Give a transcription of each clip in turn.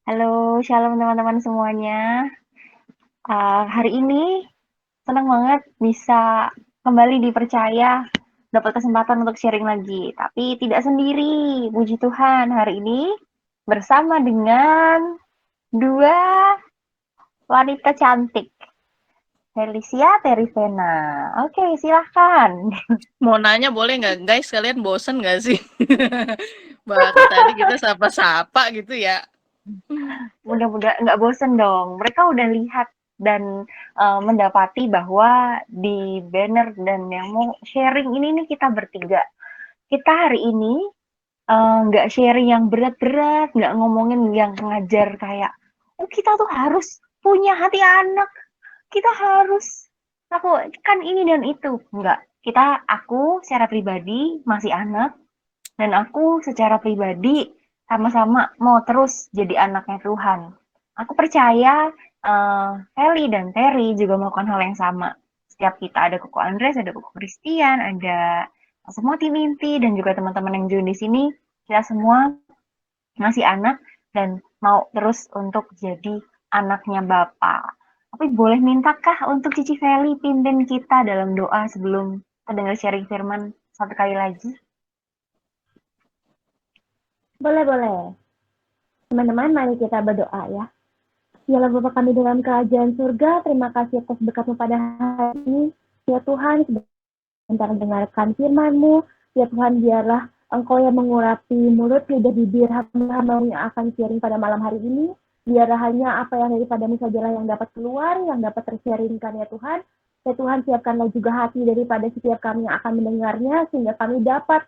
Halo, shalom teman-teman semuanya. Hari ini senang banget bisa kembali dipercaya, dapat kesempatan untuk sharing lagi. Tapi tidak sendiri, puji Tuhan. Hari ini bersama dengan dua wanita cantik, Felicia Terifena. Oke, silahkan. Mau nanya boleh nggak, guys? Kalian bosen nggak sih? Baru tadi kita sapa-sapa gitu ya. Mudah-mudahan nggak bosen dong. Mereka udah lihat dan mendapati bahwa di banner dan yang mau sharing ini nih kita bertiga. Kita hari ini nggak sharing yang berat-berat, nggak ngomongin yang ngajar kayak, oh kita tuh harus punya hati anak, kita harus lakukan ini dan itu. Nggak, aku secara pribadi masih anak, dan aku secara pribadi sama-sama mau terus jadi anaknya Tuhan. Aku percaya Feli dan Terry juga melakukan hal yang sama. Setiap kita ada Koko Andres, ada Koko Christian, ada semua tim inti dan juga teman-teman yang join di sini, kita semua masih anak dan mau terus untuk jadi anaknya Bapak. Tapi boleh mintakah untuk Cici Feli pimpin kita dalam doa sebelum kita dengar sharing firman satu kali lagi? Boleh, boleh. Teman-teman, mari kita berdoa ya. Dialah Bapa kami dalam kerajaan surga, terima kasih atas berkat-Mu pada hari ini. Ya Tuhan, sebentar mendengarkan firman-Mu. Ya Tuhan, biarlah Engkau yang mengurapi mulut, lidah, bibir hamba-hamba yang akan sharing pada malam hari ini. Biarlah hanya apa yang daripada-Mu sajalah yang dapat keluar, yang dapat tersharingkan ya Tuhan. Ya Tuhan, siapkanlah juga hati daripada setiap kami yang akan mendengarnya, sehingga kami dapat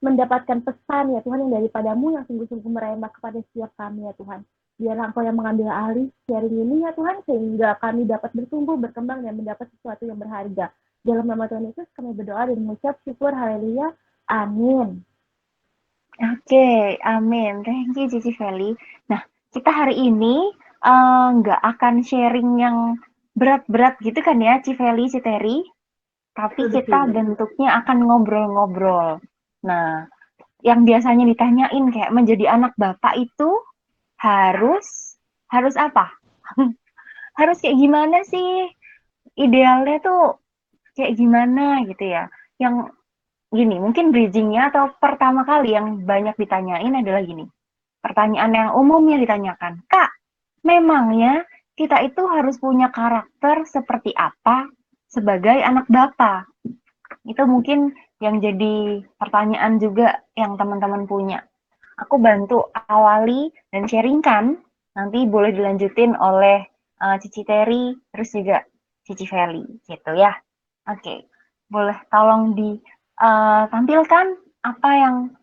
mendapatkan pesan ya Tuhan yang daripada-Mu yang sungguh-sungguh merembak kepada setiap kami ya Tuhan. Biarlah Engkau yang mengambil alih sharing ini ya Tuhan, sehingga kami dapat bertumbuh, berkembang, dan mendapat sesuatu yang berharga. Dalam nama Tuhan Yesus kami berdoa dan mengucap syukur, haleluya, amin. Oke, amin. Thank you, Cici Feli. Nah, kita hari ini nggak akan sharing yang berat-berat gitu kan ya, Ci Feli, Ci Terry. Tapi kita bentuknya akan ngobrol-ngobrol. Nah, yang biasanya ditanyain kayak menjadi anak bapak itu harus harus apa? Harus kayak gimana sih? Idealnya tuh kayak gimana gitu ya? Yang gini, mungkin bridgingnya atau pertama kali yang banyak ditanyain adalah gini. Pertanyaan yang umumnya ditanyakan, Kak, memangnya kita itu harus punya karakter seperti apa sebagai anak bapak? Itu mungkin yang jadi pertanyaan juga yang teman-teman punya. Aku bantu awali dan sharingkan, nanti boleh dilanjutin oleh Cici Terry, terus juga Cici Feli, gitu ya. Oke, boleh tolong ditampilkan apa yang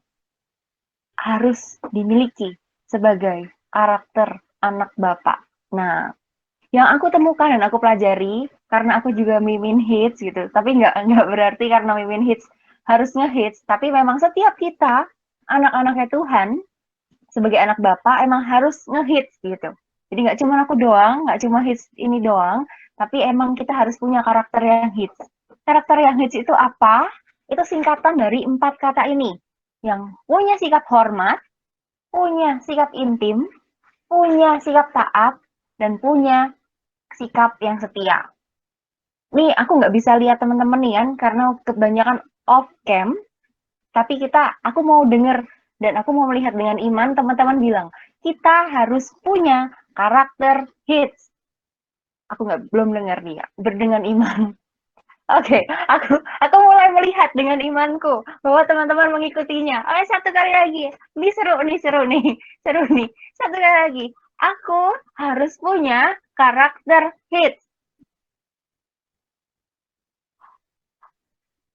harus dimiliki sebagai karakter anak bapak. Nah, yang aku temukan dan aku pelajari, karena aku juga mimin hits gitu, tapi nggak berarti karena mimin hits harusnya hits, tapi memang setiap kita anak-anaknya Tuhan sebagai anak bapak emang harus ngehits gitu. Jadi nggak cuma aku doang, nggak cuma hits ini doang, tapi emang kita harus punya karakter yang hits. Karakter yang hits itu apa? Itu singkatan dari 4 kata ini. Yang punya sikap hormat, punya sikap intim, punya sikap taat, dan punya sikap yang setia. Nih, aku nggak bisa lihat teman-teman nih kan, karena kebanyakan off cam, tapi aku mau denger dan aku mau melihat dengan iman, teman-teman bilang, kita harus punya karakter hits. Aku belum dengar dia, berdengan iman. Oke, aku mulai melihat dengan imanku bahwa teman-teman mengikutinya. Oke, satu kali lagi. Ini seru nih, seru nih. Seru nih. Satu kali lagi. Aku harus punya karakter hits.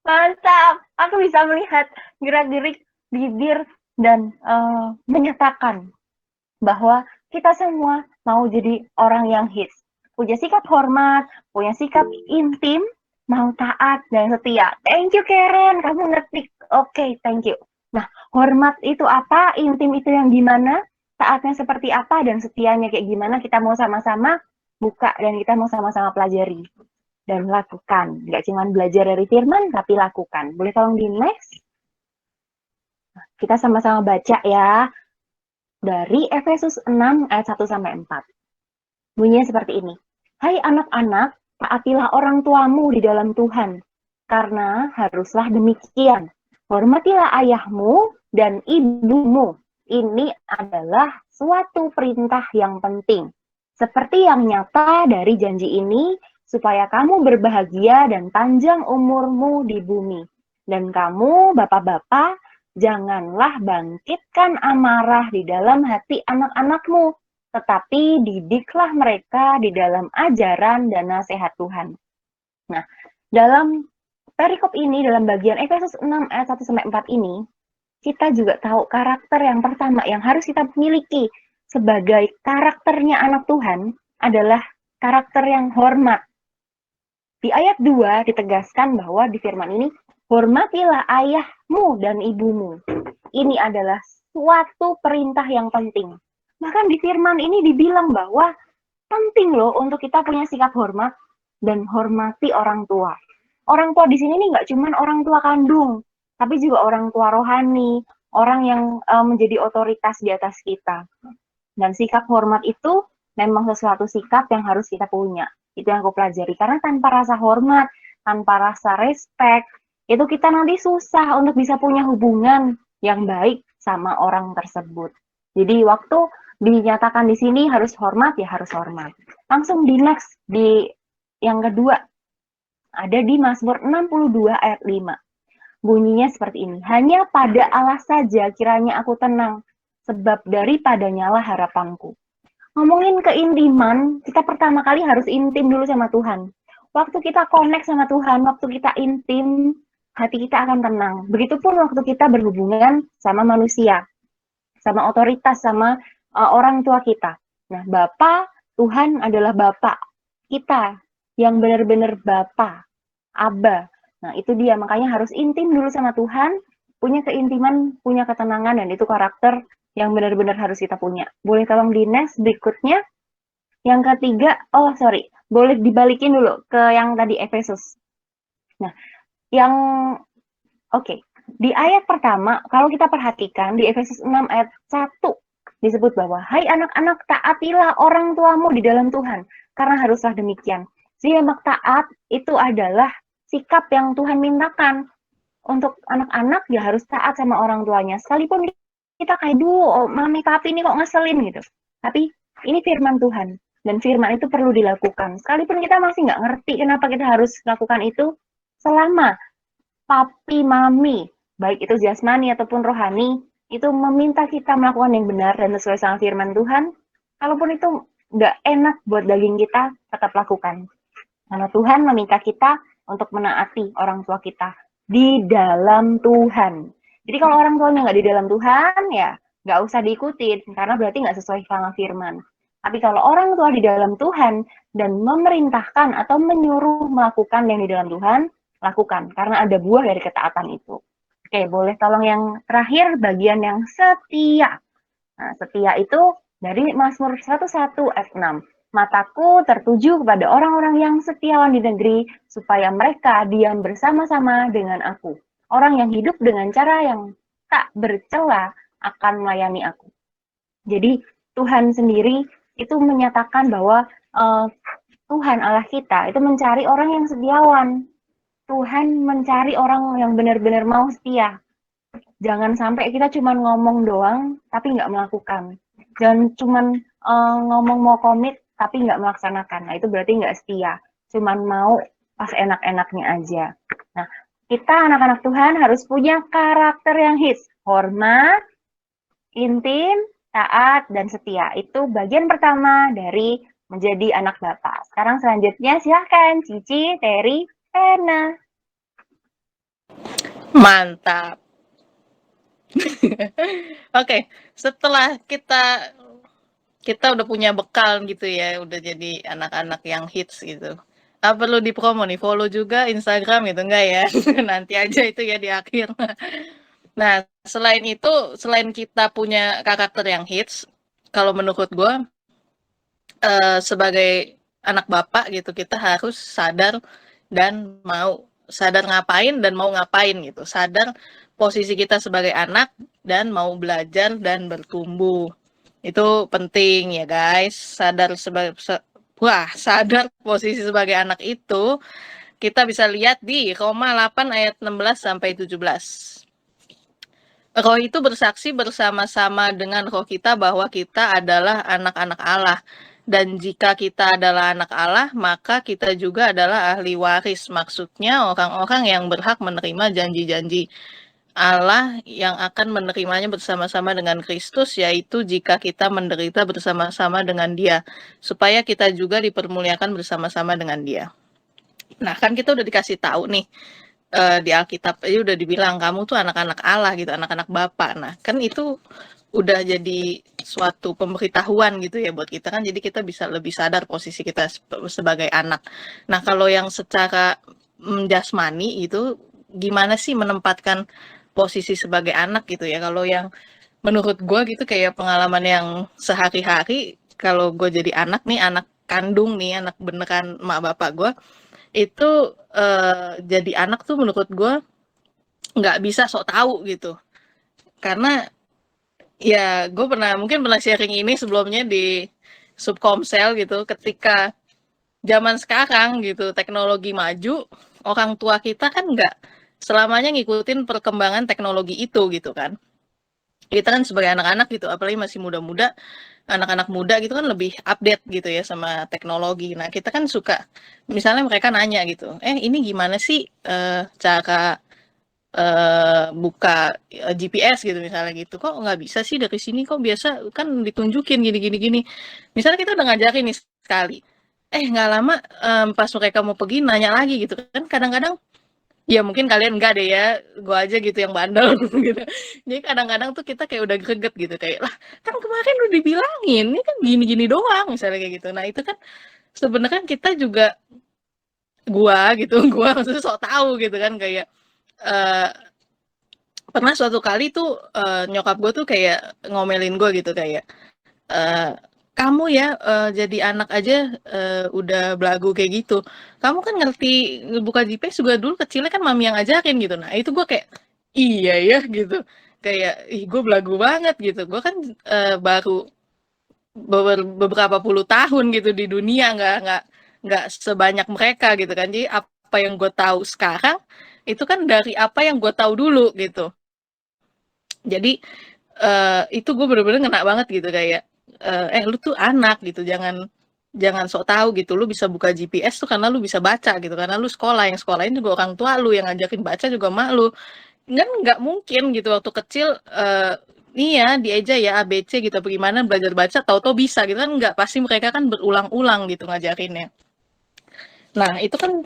Mantap. Aku bisa melihat gerak-gerik bibir dan menyatakan bahwa kita semua mau jadi orang yang hits. Punya sikap hormat, punya sikap intim, mau taat dan setia. Thank you Karen, kamu ngetik. Oke, okay, thank you. Nah, hormat itu apa? Intim itu yang gimana? Taatnya seperti apa? Dan setianya kayak gimana? Kita mau sama-sama buka dan kita mau sama-sama pelajari dan lakukan. Nggak cuma belajar dari firman, tapi lakukan. Boleh tolong di next? Kita sama-sama baca ya. dari Efesus 6 ayat 1 sampai 4. Bunyinya seperti ini. Hai anak-anak, taatilah orang tuamu di dalam Tuhan, karena haruslah demikian. Hormatilah ayahmu dan ibumu. Ini adalah suatu perintah yang penting. Seperti yang nyata dari janji ini, supaya kamu berbahagia dan panjang umurmu di bumi. Dan kamu, bapak-bapak, janganlah bangkitkan amarah di dalam hati anak-anakmu, tetapi didiklah mereka di dalam ajaran dan nasihat Tuhan. Nah, dalam perikop ini, dalam bagian Efesus 6 ayat 1-4 ini, kita juga tahu karakter yang pertama yang harus kita miliki sebagai karakternya anak Tuhan adalah karakter yang hormat. Di ayat 2 ditegaskan bahwa di firman ini, hormatilah ayahmu dan ibumu. Ini adalah suatu perintah yang penting. Bahkan di firman ini dibilang bahwa penting loh untuk kita punya sikap hormat dan hormati orang tua. Orang tua di sini nih nggak cuma orang tua kandung, tapi juga orang tua rohani, orang yang menjadi otoritas di atas kita. Dan sikap hormat itu memang sesuatu sikap yang harus kita punya. Itu yang aku pelajari. Karena tanpa rasa hormat, tanpa rasa respect, itu kita nanti susah untuk bisa punya hubungan yang baik sama orang tersebut. Jadi waktu dinyatakan di sini harus hormat, ya harus hormat. Langsung di next, di yang kedua, ada di Mazmur 62 ayat 5. Bunyinya seperti ini. Hanya pada Allah saja kiranya aku tenang, sebab daripadanya lah harapanku. Ngomongin keintiman, kita pertama kali harus intim dulu sama Tuhan. Waktu kita connect sama Tuhan, waktu kita intim, hati kita akan tenang. Begitupun waktu kita berhubungan sama manusia, sama otoritas, sama orang tua kita. Nah, Bapa, Tuhan adalah Bapa kita, yang benar-benar Bapa, Aba. Nah, itu dia, makanya harus intim dulu sama Tuhan, punya keintiman, punya ketenangan, dan itu karakter yang benar-benar harus kita punya. Boleh tolong di next berikutnya. Yang ketiga, boleh dibalikin dulu ke yang tadi Efesus. Nah, di ayat pertama, kalau kita perhatikan di Efesus 6 ayat 1, disebut bahwa, hai anak-anak, taatilah orang tuamu di dalam Tuhan, karena haruslah demikian. Simak taat itu adalah sikap yang Tuhan mintakan. Untuk anak-anak ya harus taat sama orang tuanya. Sekalipun kita kayak dulu, mami papi ini kok ngeselin gitu. Tapi ini firman Tuhan. Dan firman itu perlu dilakukan. Sekalipun kita masih nggak ngerti kenapa kita harus lakukan itu, selama papi, mami, baik itu jasmani ataupun rohani, itu meminta kita melakukan yang benar dan sesuai sama firman Tuhan, kalaupun itu nggak enak buat daging kita, tetap lakukan. Karena Tuhan meminta kita untuk menaati orang tua kita di dalam Tuhan. Jadi kalau orang tuanya nggak di dalam Tuhan, ya nggak usah diikutin, karena berarti nggak sesuai sama firman. Tapi kalau orang tua di dalam Tuhan dan memerintahkan atau menyuruh melakukan yang di dalam Tuhan, lakukan. Karena ada buah dari ketaatan itu. Oke, boleh tolong yang terakhir, bagian yang setia. Nah, setia itu dari Mazmur 101 ayat 6. Mataku tertuju kepada orang-orang yang setiawan di negeri, supaya mereka diam bersama-sama dengan aku. Orang yang hidup dengan cara yang tak bercela akan melayani aku. Jadi Tuhan sendiri itu menyatakan bahwa Tuhan Allah kita itu mencari orang yang setiawan. Tuhan mencari orang yang benar-benar mau setia. Jangan sampai kita cuma ngomong doang, tapi nggak melakukan. Jangan cuma ngomong mau komit, tapi nggak melaksanakan. Nah, itu berarti nggak setia. Cuman mau pas enak-enaknya aja. Nah, kita anak-anak Tuhan harus punya karakter yang hits. Hormat, intim, taat, dan setia. Itu bagian pertama dari menjadi anak Bapa. Sekarang selanjutnya silahkan Cici, Terry, Hena. Mantap. Oke, setelah kita udah punya bekal gitu ya, udah jadi anak-anak yang hits gitu. Perlu dipromo nih, follow juga Instagram gitu enggak ya? Nanti aja itu ya di akhir. Nah, selain itu, selain kita punya karakter yang hits, kalau menurut gue sebagai anak bapak gitu, kita harus sadar dan mau sadar ngapain dan mau ngapain gitu. Sadar posisi kita sebagai anak dan mau belajar dan bertumbuh. Itu penting ya guys, sadar sadar posisi sebagai anak itu kita bisa lihat di Roma 8 ayat 16 sampai 17. Roh itu bersaksi bersama-sama dengan roh kita bahwa kita adalah anak-anak Allah. Dan jika kita adalah anak Allah, maka kita juga adalah ahli waris. Maksudnya orang-orang yang berhak menerima janji-janji Allah yang akan menerimanya bersama-sama dengan Kristus, yaitu jika kita menderita bersama-sama dengan Dia, supaya kita juga dipermuliakan bersama-sama dengan Dia. Nah, kan kita udah dikasih tahu nih, di Alkitab aja udah dibilang, kamu tuh anak-anak Allah gitu, anak-anak Bapa. Nah, kan itu udah jadi suatu pemberitahuan gitu ya buat kita kan, jadi kita bisa lebih sadar posisi kita sebagai anak. Nah, kalau yang secara jasmani itu, gimana sih menempatkan posisi sebagai anak gitu ya. Kalau yang menurut gue gitu kayak pengalaman yang sehari-hari, kalau gue jadi anak nih, anak kandung nih, anak beneran emak bapak gue, itu jadi anak tuh menurut gue nggak bisa sok tahu gitu. Karena ya gue mungkin pernah sharing ini sebelumnya di Subkomsel gitu, ketika zaman sekarang gitu teknologi maju, orang tua kita kan nggak selamanya ngikutin perkembangan teknologi itu gitu kan. Kita kan sebagai anak-anak gitu, apalagi masih muda-muda, anak-anak muda gitu kan lebih update gitu ya sama teknologi. Nah, kita kan suka, misalnya mereka nanya gitu, ini gimana sih cara buka GPS gitu misalnya gitu, kok nggak bisa sih dari sini, kok biasa kan ditunjukin gini. Misalnya kita udah ngajarin nih sekali, nggak lama pas mereka mau pergi nanya lagi gitu kan, kadang-kadang ya mungkin kalian enggak deh ya, gue aja gitu yang bandel gitu. Jadi kadang-kadang tuh kita kayak udah greget gitu, kayak lah kan kemarin udah dibilangin, ini kan gini-gini doang misalnya kayak gitu. Nah itu kan sebenarnya kita juga, gua maksudnya sok tahu gitu kan, kayak pernah suatu kali tuh nyokap gue tuh kayak ngomelin gue gitu, kayak kamu ya jadi anak aja udah belagu kayak gitu. Kamu kan ngerti buka GPS juga dulu kecilnya kan mami yang ajakin gitu. Nah itu gue kayak iya ya gitu. Kayak gue belagu banget gitu. Gue kan baru beberapa puluh tahun gitu di dunia, nggak sebanyak mereka gitu kan. Jadi apa yang gue tahu sekarang itu kan dari apa yang gue tahu dulu gitu. Jadi itu gue bener-bener ngena banget gitu, kayak lu tuh anak gitu, jangan sok tahu gitu, lu bisa buka GPS tuh karena lu bisa baca gitu, karena lu sekolah, yang sekolahin juga orang tua lu, yang ngajakin baca juga mak lu. Kan nggak mungkin gitu waktu kecil ya dieja ya ABC gitu apa gimana belajar baca tahu-tahu bisa gitu kan, nggak, pasti mereka kan berulang-ulang gitu ngajarinnya. Nah, itu kan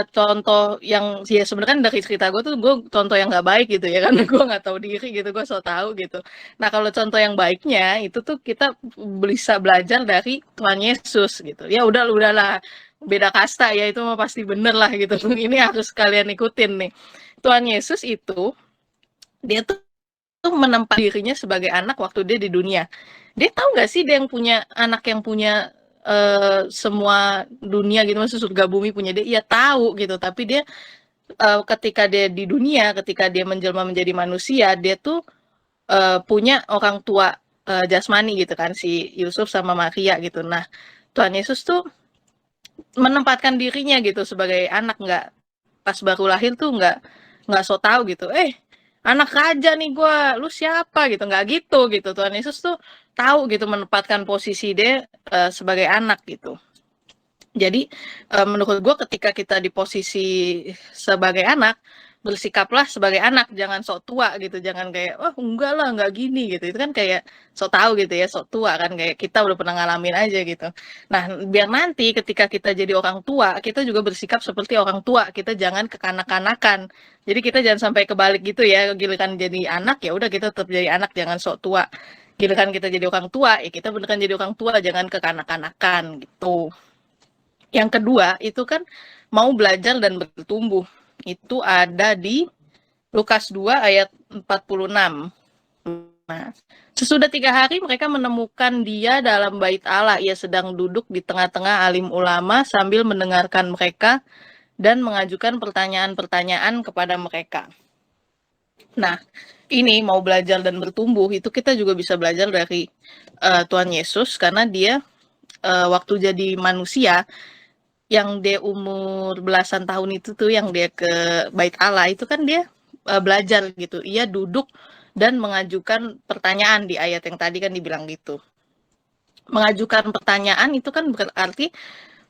contoh yang ya sebenarnya dari cerita gue tuh gue contoh yang nggak baik gitu ya, karena gue nggak tahu diri gitu, gue so tahu gitu. Nah, kalau contoh yang baiknya itu tuh kita bisa belajar dari Tuhan Yesus gitu. Ya udahlah, beda kasta ya, itu mah pasti bener lah gitu. Ini harus kalian ikutin nih. Tuhan Yesus itu dia tuh menempat dirinya sebagai anak waktu dia di dunia. Dia tahu nggak sih dia yang punya anak yang punya semua dunia gitu, maksudnya surga bumi punya dia, ya tahu gitu. Tapi dia ketika dia di dunia, ketika dia menjelma menjadi manusia, dia tuh punya orang tua jasmani gitu kan, si Yusuf sama Maria gitu. Nah, Tuhan Yesus tuh menempatkan dirinya gitu sebagai anak, nggak pas baru lahir tuh nggak so tahu gitu, anak raja nih gue, lu siapa gitu, nggak gitu. Tuhan Yesus tuh tahu gitu menempatkan posisi dia sebagai anak gitu. Jadi menurut gue ketika kita di posisi sebagai anak, bersikaplah sebagai anak, jangan sok tua gitu, jangan kayak enggak lah, enggak gini gitu. Itu kan kayak sok tahu gitu ya, sok tua kan, kayak kita udah pernah ngalamin aja gitu. Nah, biar nanti ketika kita jadi orang tua, kita juga bersikap seperti orang tua, kita jangan kekanak-kanakan. Jadi kita jangan sampai kebalik gitu ya, giliran jadi anak ya udah kita tetap jadi anak, jangan sok tua. Giliran kita jadi orang tua, ya kita beneran jadi orang tua, jangan kekanak-kanakan gitu. Yang kedua, itu kan mau belajar dan bertumbuh. Itu ada di Lukas 2 ayat 46. Nah, sesudah 3 hari mereka menemukan dia dalam bait Allah. Ia sedang duduk di tengah-tengah alim ulama sambil mendengarkan mereka dan mengajukan pertanyaan-pertanyaan kepada mereka. Nah, ini mau belajar dan bertumbuh, itu kita juga bisa belajar dari Tuhan Yesus, karena dia waktu jadi manusia, yang dia umur belasan tahun itu tuh, yang dia ke Bait Allah, itu kan dia belajar gitu. Ia duduk dan mengajukan pertanyaan di ayat yang tadi kan dibilang gitu. Mengajukan pertanyaan itu kan berarti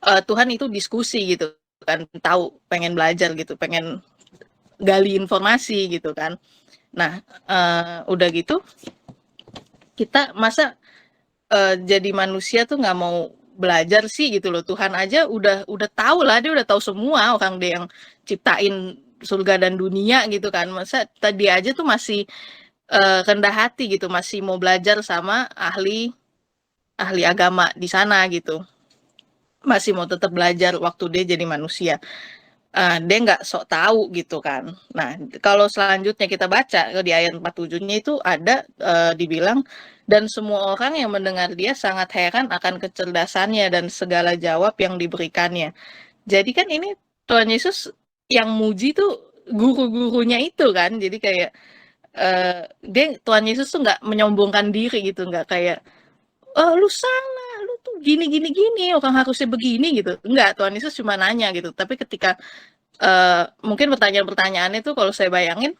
Tuhan itu diskusi gitu kan, tahu, pengen belajar gitu, pengen gali informasi gitu kan. Nah, udah gitu, kita masa jadi manusia tuh nggak mau belajar sih gitu loh. Tuhan aja udah tahu lah, dia udah tahu semua, orang dia yang ciptain surga dan dunia gitu kan. Masa tadi aja tuh masih rendah hati gitu, masih mau belajar sama ahli agama di sana gitu. Masih mau tetap belajar waktu dia jadi manusia. Dia nggak sok tahu gitu kan. Nah, kalau selanjutnya kita baca di ayat 47-nya itu ada dibilang, dan semua orang yang mendengar dia sangat heran akan kecerdasannya dan segala jawab yang diberikannya. Jadi kan ini Tuhan Yesus yang muji tuh guru-gurunya itu kan. Jadi kayak Tuhan Yesus tuh nggak menyombongkan diri gitu, nggak kayak, oh lu salah, lu tuh gini gini gini, orang harusnya begini gitu. Enggak, Tuhan Yesus cuma nanya gitu. Tapi ketika mungkin pertanyaan-pertanyaannya tuh kalau saya bayangin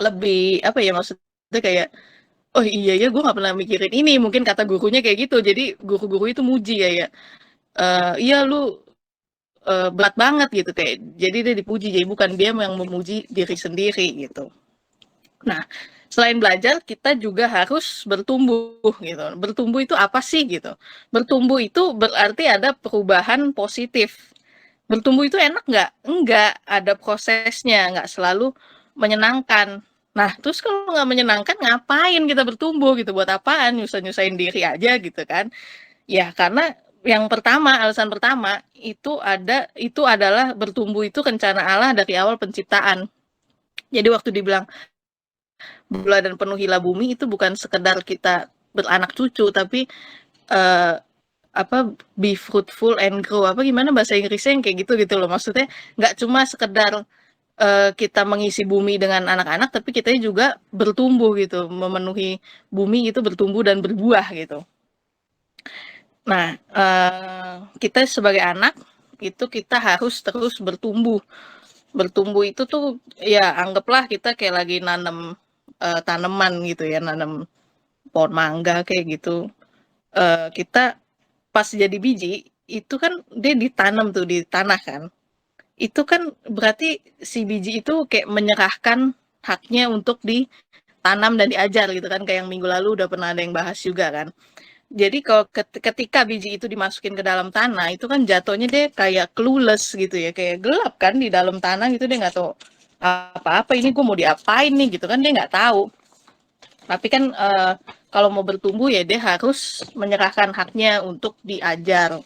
lebih apa ya, maksudnya kayak, oh iya ya gue nggak pernah mikirin ini, mungkin kata gurunya kayak gitu, jadi guru-guru itu muji kayak, iya lu berat banget gitu, kayak jadi dia dipuji, jadi bukan dia yang memuji diri sendiri gitu. Nah, selain belajar kita juga harus bertumbuh gitu. Bertumbuh itu apa sih gitu? Bertumbuh itu berarti ada perubahan positif. Bertumbuh itu enak nggak? Enggak, ada prosesnya, nggak selalu menyenangkan. Nah, terus kalau nggak menyenangkan, ngapain kita bertumbuh gitu? Buat apaan? Nyusah-nyusahin diri aja gitu kan? Ya, karena yang pertama, alasan pertama, itu adalah bertumbuh itu rencana Allah dari awal penciptaan. Jadi waktu dibilang, "Berulah dan penuhilah bumi," itu bukan sekedar kita beranak cucu, tapi eh, be fruitful and grow, apa gimana bahasa Inggrisnya yang kayak gitu gitu loh, maksudnya nggak cuma sekedar kita mengisi bumi dengan anak-anak, tapi kita juga bertumbuh gitu, memenuhi bumi itu, bertumbuh dan berbuah gitu. Nah, kita sebagai anak itu kita harus terus bertumbuh. Bertumbuh itu tuh ya anggaplah kita kayak lagi nanam tanaman gitu ya, nanam pohon mangga kayak gitu. Kita pas jadi biji itu kan dia ditanam tuh di tanah kan. Itu kan berarti si biji itu kayak menyerahkan haknya untuk ditanam dan diajar gitu kan, kayak yang minggu lalu udah pernah ada yang bahas juga kan. Jadi kalau ketika biji itu dimasukin ke dalam tanah, itu kan jatuhnya dia kayak clueless gitu ya, kayak gelap kan di dalam tanah gitu, dia nggak tahu apa-apa, ini gue mau diapain nih gitu kan, dia nggak tahu. Tapi kan kalau mau bertumbuh ya dia harus menyerahkan haknya untuk diajar.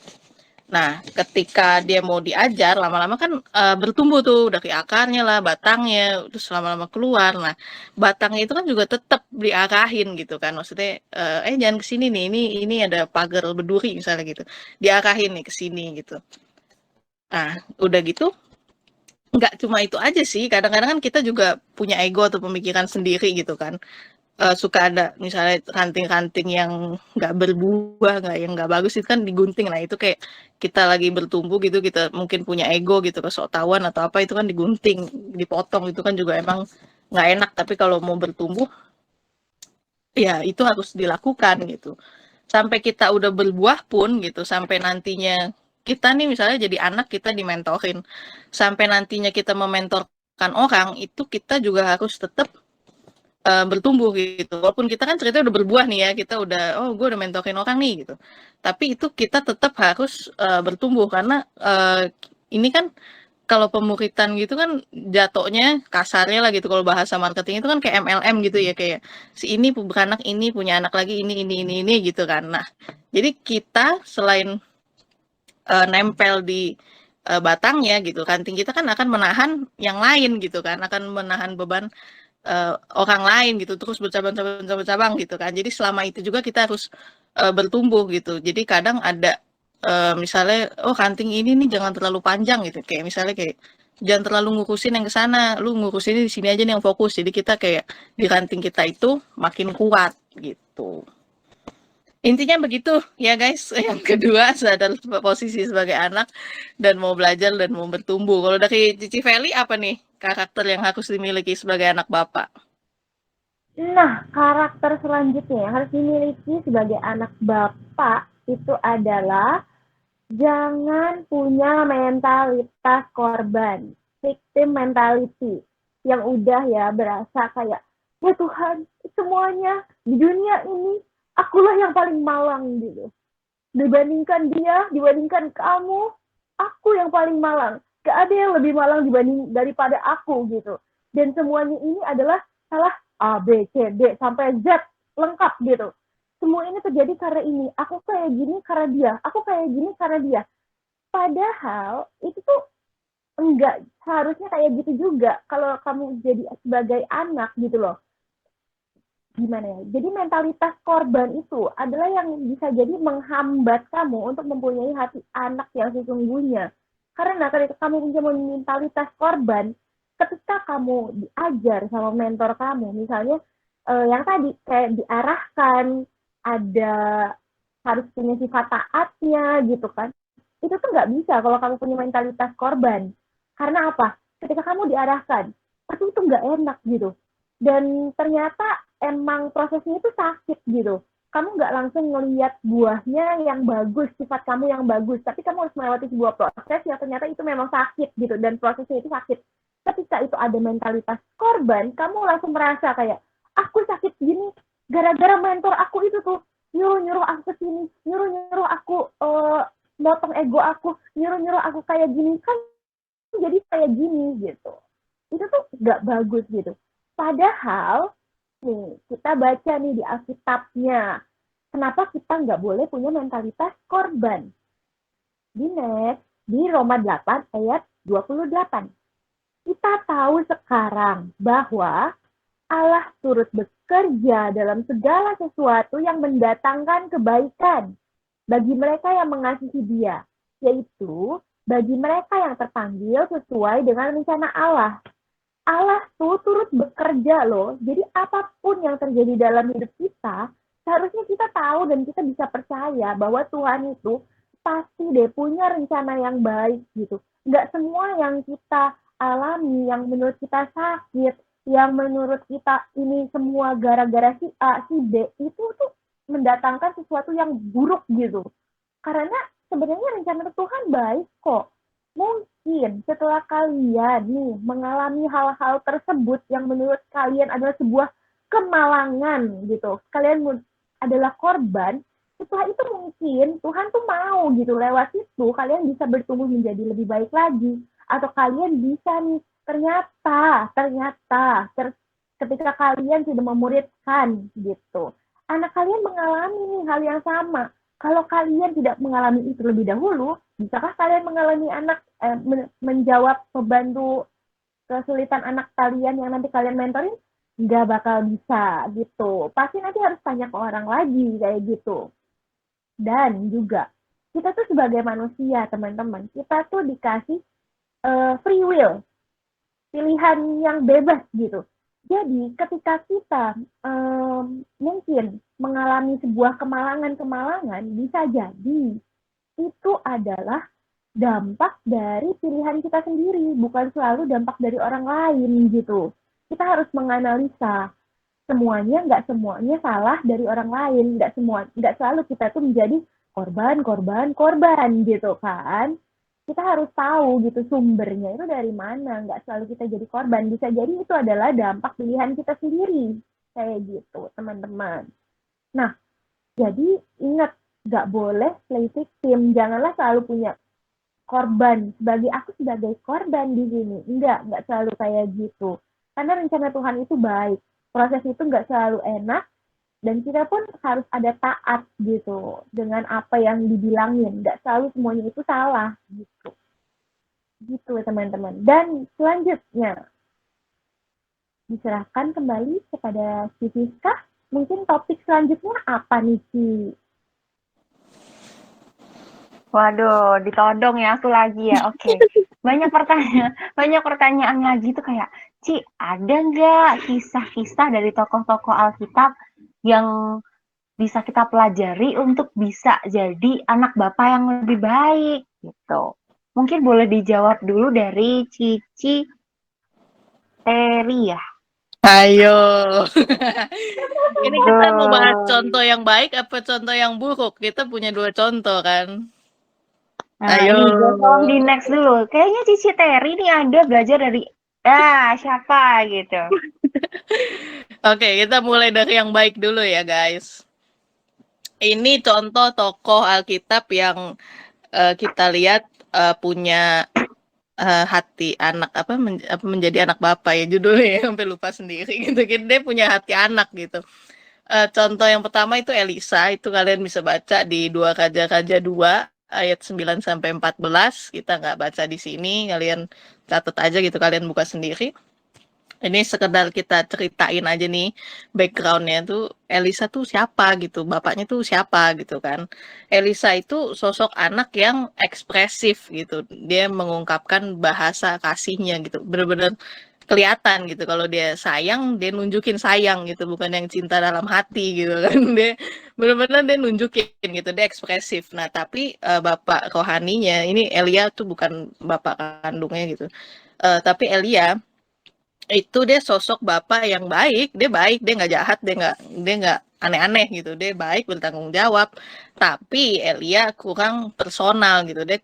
Nah, ketika dia mau diajar, lama-lama kan bertumbuh tuh dari akarnya lah, batangnya, terus lama-lama keluar. Nah, batangnya itu kan juga tetap diarahin gitu kan. Maksudnya, jangan ke sini nih, ini ada pagar berduri misalnya gitu. Diarahin nih ke sini gitu. Nah, udah gitu, nggak cuma itu aja sih. Kadang-kadang kan kita juga punya ego atau pemikiran sendiri gitu kan. Suka ada misalnya ranting-ranting yang nggak berbuah, yang nggak bagus itu kan digunting. Nah itu kayak kita lagi bertumbuh gitu, kita mungkin punya ego gitu, kesoktawan atau apa, itu kan digunting, dipotong, itu kan juga emang nggak enak. Tapi kalau mau bertumbuh, ya itu harus dilakukan gitu. Sampai kita udah berbuah pun gitu, sampai nantinya kita nih misalnya jadi anak, kita dimentorin. Sampai nantinya kita mementorkan orang, itu kita juga harus tetap bertumbuh gitu. Walaupun kita kan cerita udah berbuah nih ya, kita udah, oh gue udah mentorin orang nih gitu. Tapi itu kita tetap harus bertumbuh, karena ini kan kalau pemuritan gitu kan jatuhnya kasarnya lah gitu, kalau bahasa marketing itu kan kayak MLM gitu ya, kayak si ini beranak, ini punya anak lagi, ini gitu kan. Nah, jadi kita selain nempel di batangnya gitu, ranting kita kan akan menahan yang lain gitu kan, akan menahan beban orang lain gitu, terus bercabang gitu kan. Jadi selama itu juga kita harus bertumbuh gitu. Jadi kadang ada misalnya, oh ranting ini nih jangan terlalu panjang gitu, kayak misalnya kayak jangan terlalu ngurusin yang ke sana, lu ngurusin di sini aja nih yang fokus. Jadi kita kayak di ranting kita itu makin kuat gitu. Intinya begitu ya guys. Yang kedua sadar posisi sebagai anak dan mau belajar dan mau bertumbuh. Kalau dari Cici Feli apa nih karakter yang harus dimiliki sebagai anak bapak? Nah, karakter selanjutnya yang harus dimiliki sebagai anak bapak itu adalah jangan punya mentalitas korban, victim mentality, yang udah ya berasa kayak, ya Tuhan, semuanya di dunia ini akulah yang paling malang gitu. Dibandingkan kamu, aku yang paling malang. Gak ada yang lebih malang daripada aku gitu. Dan semuanya ini adalah salah A, B, C, D, sampai Z lengkap gitu. Semua ini terjadi karena ini. Aku kayak gini karena dia. Aku kayak gini karena dia. Padahal itu tuh enggak seharusnya kayak gitu juga kalau kamu jadi sebagai anak gitu loh. Gimana ya? Jadi mentalitas korban itu adalah yang bisa jadi menghambat kamu untuk mempunyai hati anak yang sesungguhnya. Karena ketika kamu punya mentalitas korban, ketika kamu diajar sama mentor kamu, misalnya yang tadi kayak diarahkan, ada harus punya sifat taatnya gitu kan. Itu tuh nggak bisa kalau kamu punya mentalitas korban. Karena apa? Ketika kamu diarahkan, tapi itu nggak enak gitu. Dan ternyata emang prosesnya itu sakit gitu. Kamu nggak langsung ngelihat buahnya yang bagus, sifat kamu yang bagus, tapi kamu harus melewati sebuah proses yang ternyata itu memang sakit gitu, dan prosesnya itu sakit. Ketika itu ada mentalitas korban, kamu langsung merasa kayak, aku sakit gini, gara-gara mentor aku itu tuh, nyuruh-nyuruh aku ke sini, nyuruh-nyuruh aku motong ego aku, nyuruh-nyuruh aku kayak gini, kan jadi kayak gini gitu. Itu tuh nggak bagus gitu. Padahal nih kita baca nih di Alkitabnya, kenapa kita nggak boleh punya mentalitas korban? Di Roma 8 ayat 28. Kita tahu sekarang bahwa Allah turut bekerja dalam segala sesuatu yang mendatangkan kebaikan bagi mereka yang mengasihi Dia, yaitu bagi mereka yang terpanggil sesuai dengan rencana Allah. Allah tuh turut bekerja loh. Jadi apapun yang terjadi dalam hidup kita, seharusnya kita tahu dan kita bisa percaya bahwa Tuhan itu pasti deh punya rencana yang baik gitu. Nggak semua yang kita alami, yang menurut kita sakit, yang menurut kita ini semua gara-gara si A, si B, itu tuh mendatangkan sesuatu yang buruk gitu. Karena sebenarnya rencana Tuhan baik kok. Mungkin setelah kalian nih mengalami hal-hal tersebut yang menurut kalian adalah sebuah kemalangan gitu, kalian adalah korban, setelah itu mungkin Tuhan tuh mau gitu lewat itu kalian bisa bertumbuh menjadi lebih baik lagi, atau kalian bisa nih ketika kalian sudah memuridkan gitu, anak kalian mengalami nih hal yang sama. Kalau kalian tidak mengalami itu lebih dahulu, bisakah kalian menjawab membantu kesulitan anak kalian yang nanti kalian mentorin? Nggak bakal bisa gitu. Pasti nanti harus tanya ke orang lagi kayak gitu. Dan juga kita tuh sebagai manusia teman-teman, kita tuh dikasih free will, pilihan yang bebas gitu. Jadi ketika kita mungkin mengalami sebuah kemalangan-kemalangan, bisa jadi itu adalah dampak dari pilihan kita sendiri, bukan selalu dampak dari orang lain gitu. Kita harus menganalisa nggak semuanya salah dari orang lain, nggak selalu kita tuh menjadi korban gitu kan. Kita harus tahu gitu sumbernya itu dari mana, nggak selalu kita jadi korban, bisa jadi itu adalah dampak pilihan kita sendiri, kayak gitu teman-teman. Nah, jadi ingat, nggak boleh play victim, janganlah selalu punya korban, aku sebagai korban di sini, nggak selalu kayak gitu, karena rencana Tuhan itu baik, proses itu nggak selalu enak, dan kita pun harus ada taat gitu dengan apa yang dibilangin, nggak selalu semuanya itu salah gitu teman-teman. Dan selanjutnya diserahkan kembali kepada si Siska. Mungkin topik selanjutnya apa nih Ci? Waduh, ditodong ya aku lagi ya. Oke. Banyak pertanyaan lagi tuh kayak, Ci, ada nggak kisah-kisah dari tokoh-tokoh Alkitab yang bisa kita pelajari untuk bisa jadi anak bapak yang lebih baik gitu. Mungkin boleh dijawab dulu dari Cici Teri ya. Ayo. Ini kita mau bahas Aduh. contoh yang baik apa contoh yang buruk? Kita punya 2 contoh kan. Nah, Ayo. ini gue tolong di next dulu. Kayaknya Cici Teri nih ada belajar dari siapa gitu. Oke, kita mulai dari yang baik dulu ya, guys. Ini contoh tokoh Alkitab yang kita lihat punya hati anak apa menjadi anak bapak ya judulnya ya, sampai lupa sendiri gitu. Dia punya hati anak gitu. Contoh yang pertama itu Elisa, itu kalian bisa baca di 2 Raja-Raja 2 ayat 9 sampai 14. Kita nggak baca di sini, kalian catat aja gitu, kalian buka sendiri. Ini sekedar kita ceritain aja nih backgroundnya tuh Elisa tuh siapa gitu, bapaknya tuh siapa gitu kan. Elisa itu sosok anak yang ekspresif gitu, dia mengungkapkan bahasa kasihnya gitu, bener-bener kelihatan gitu kalau dia sayang, dia nunjukin sayang gitu, bukan yang cinta dalam hati gitu kan. Dia bener-bener dia nunjukin gitu, dia ekspresif. Nah tapi bapak rohaninya, ini Elia tuh bukan bapak kandungnya gitu, tapi Elia itu dia sosok bapak yang baik, dia nggak jahat, dia nggak aneh-aneh gitu, dia baik, bertanggung jawab. Tapi Elia kurang personal gitu, dia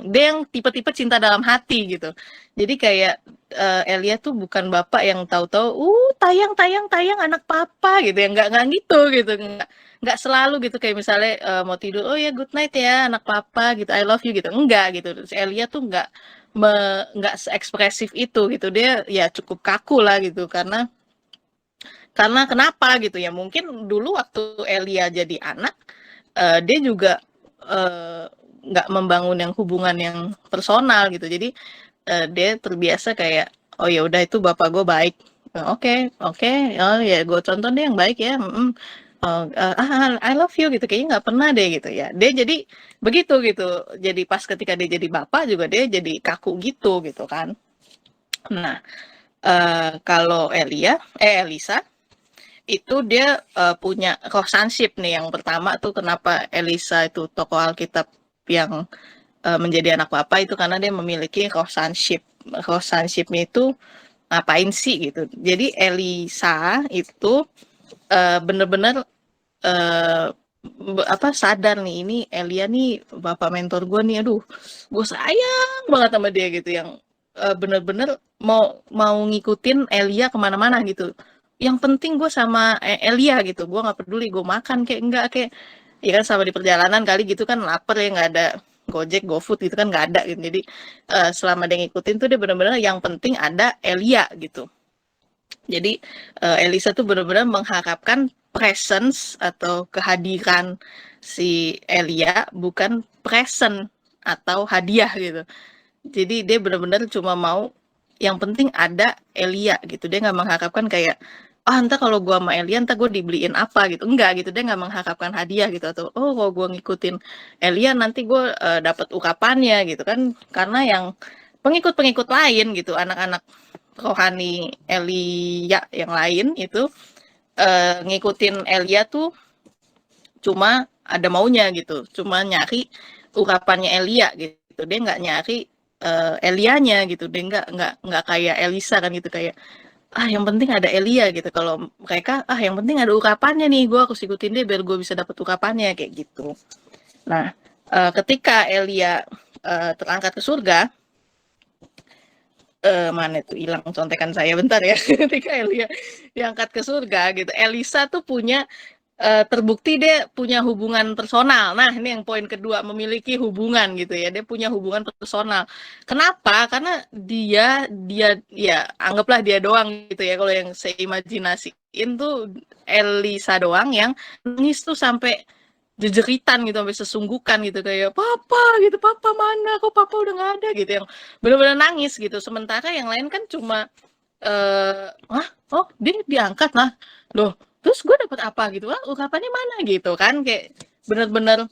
yang tipe-tipe cinta dalam hati gitu. Jadi kayak Elia tuh bukan bapak yang tahu-tahu, tayang tayang tayang anak papa gitu ya, nggak gitu, nggak selalu gitu kayak misalnya mau tidur, oh ya good night ya anak papa gitu, I love you gitu, enggak gitu. Terus Elia tuh nggak seekspresif itu gitu, dia ya cukup kaku lah gitu karena kenapa gitu ya, mungkin dulu waktu Elia jadi anak dia juga eh, nggak membangun yang hubungan yang personal gitu, jadi dia terbiasa kayak oh ya udah itu bapak gue baik. Oke oke, oh ya gue contoh deh yang baik ya. Oh, I love you gitu, kayaknya nggak pernah deh gitu ya, dia jadi begitu gitu, jadi pas ketika dia jadi bapak juga dia jadi kaku gitu kan. Nah kalau Elisa itu dia punya relationship nih. Yang pertama tuh kenapa Elisa itu tokoh Alkitab yang menjadi anak bapak itu karena dia memiliki relationship-nya itu ngapain sih gitu. Jadi Elisa itu bener-bener eh, sadar nih, ini Elia nih bapak mentor gue nih, aduh gue sayang banget sama dia gitu, yang bener-bener mau mau ngikutin Elia kemana-mana gitu. Yang penting gue sama Elia gitu, gue nggak peduli gue makan kayak enggak kayak ya kan, sama di perjalanan kali gitu kan lapar ya, nggak ada Gojek, GoFood gitu kan nggak ada gitu. Jadi selama dia ngikutin tuh dia bener-bener yang penting ada Elia gitu. Jadi Elisa tuh benar-benar mengharapkan presence atau kehadiran si Elia, bukan present atau hadiah gitu. Jadi dia benar-benar cuma mau yang penting ada Elia gitu. Dia nggak mengharapkan kayak entar kalau gue sama Elia entar gue dibeliin apa gitu. Enggak gitu. Dia nggak mengharapkan hadiah gitu, atau kalau gue ngikutin Elia nanti gue dapat ungkapannya gitu kan. Karena yang pengikut-pengikut lain gitu, anak-anak rohani Elia yang lain itu ngikutin Elia tuh cuma ada maunya gitu, cuma nyari ungkapannya Elia gitu, dia nggak nyari Elianya gitu, dia nggak kayak Elisa kan gitu, kayak yang penting ada Elia gitu. Kalau mereka yang penting ada ungkapannya nih, gue harus ikutin dia biar gue bisa dapet ungkapannya kayak gitu. Nah ketika Elia terangkat ke surga, mana tuh hilang contekan saya bentar ya. Ketika Elia diangkat ke surga gitu, Elisa tuh punya terbukti dia punya hubungan personal. Nah, ini yang poin kedua, memiliki hubungan gitu ya. Dia punya hubungan personal. Kenapa? Karena dia ya anggaplah dia doang gitu ya. Kalau yang saya imajinasiin tuh Elisa doang yang nangis tuh sampai jejeritan gitu, sampai sesunggukan gitu, kayak papa gitu, papa mana, kok papa udah nggak ada gitu, yang benar-benar nangis gitu. Sementara yang lain kan cuma oh dia diangkat lah, loh terus gue dapat apa gitu, ungkapannya mana gitu kan, kayak bener-bener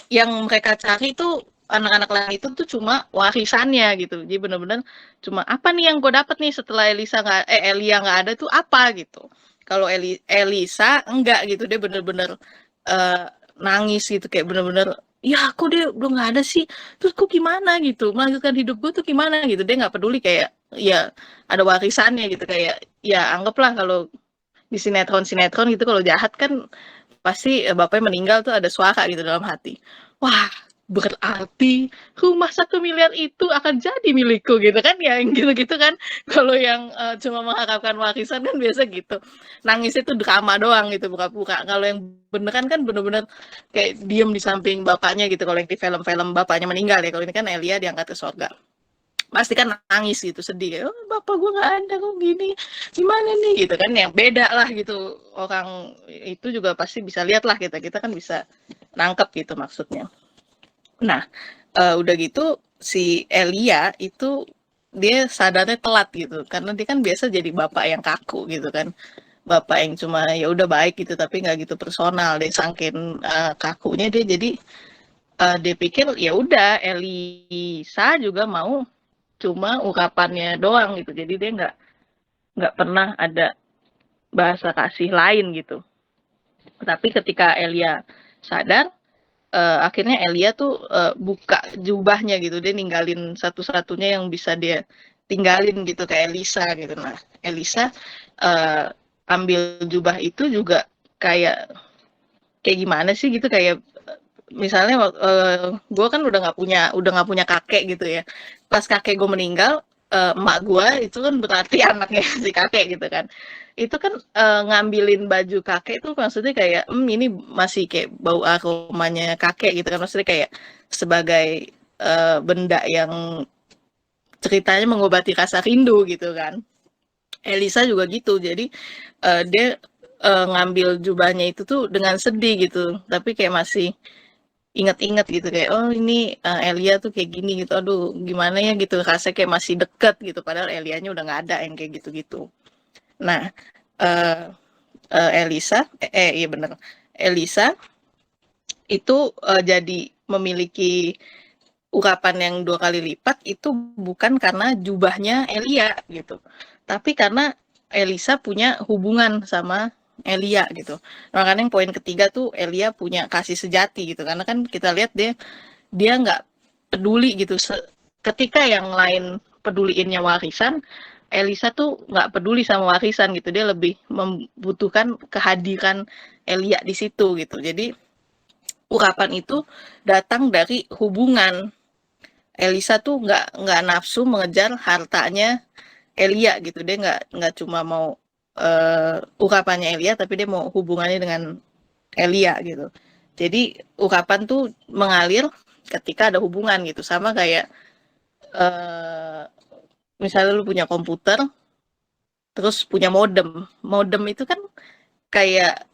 yang mereka cari tuh anak-anak lain itu tuh cuma warisannya gitu. Jadi bener-bener cuma apa nih yang gue dapet nih setelah Elia nggak ada tuh apa gitu. Kalau Elisa enggak gitu, dia bener-bener eh, nangis gitu kayak bener-bener ya aku dia belum nggak ada sih, terus kok gimana gitu melanjutkan hidup gue tuh gimana gitu, dia nggak peduli kayak ya ada warisannya gitu, kayak ya anggaplah kalau di sinetron gitu kalau jahat kan pasti bapaknya meninggal tuh ada suara gitu dalam hati. Wah, berarti rumah 1 miliar itu akan jadi milikku gitu kan ya, yang gitu-gitu kan. Kalau yang cuma mengharapkan warisan kan biasa gitu. Nangis itu drama doang gitu, buka-buka. Kalau yang beneran kan bener-bener kayak diem di samping bapaknya gitu. Kalau yang di film-film bapaknya meninggal ya, kalau ini kan Elia diangkat ke surga. Pasti kan nangis gitu, sedih kayak, oh bapak gue nggak ada kok gini, gimana nih gitu kan, yang beda lah gitu. Orang itu juga pasti bisa lihat lah, kita kan bisa nangkep gitu maksudnya. Nah, udah gitu si Elia itu dia sadarnya telat gitu, karena dia kan biasa jadi bapak yang kaku gitu kan, bapak yang cuma ya udah baik gitu tapi nggak gitu personal. Dia saking kakunya dia jadi dia pikir ya udah Elisa juga mau cuma ungkapannya doang gitu, jadi dia nggak pernah ada bahasa kasih lain gitu. Tapi ketika Elia sadar, akhirnya Elia tuh buka jubahnya gitu, dia ninggalin satu-satunya yang bisa dia tinggalin gitu ke Elisa gitu. Nah, Elisa ambil jubah itu juga kayak kayak gimana sih gitu, kayak misalnya gue kan udah nggak punya kakek gitu ya. Pas kakek gue meninggal, emak gue itu kan berarti anaknya si kakek gitu kan. Itu kan ngambilin baju kakek itu maksudnya kayak ini masih kayak bau aromanya kakek gitu kan, maksudnya kayak sebagai benda yang ceritanya mengobati rasa rindu gitu kan. Elisa juga gitu, jadi dia ngambil jubahnya itu tuh dengan sedih gitu, tapi kayak masih inget-inget gitu kayak oh ini Elia tuh kayak gini gitu, aduh gimana ya gitu, rasanya kayak masih deket gitu padahal Elianya udah nggak ada yang kayak gitu-gitu. Nah, eh Elisa iya bener, Elisa itu jadi memiliki ungkapan yang 2 kali lipat itu bukan karena jubahnya Elia gitu, tapi karena Elisa punya hubungan sama Elia gitu. Makanya yang poin ketiga tuh Elia punya kasih sejati gitu, karena kan kita lihat dia nggak peduli gitu. Ketika yang lain peduliinnya warisan, Elisa tuh nggak peduli sama warisan gitu. Dia lebih membutuhkan kehadiran Elia di situ gitu. Jadi ungkapan itu datang dari hubungan. Elisa tuh nggak nafsu mengejar hartanya Elia gitu. Dia nggak cuma mau ungkapannya Elia, tapi dia mau hubungannya dengan Elia gitu. Jadi ungkapan tuh mengalir ketika ada hubungan gitu, sama kayak eh, misalnya lu punya komputer terus punya modem. Modem itu kan kayak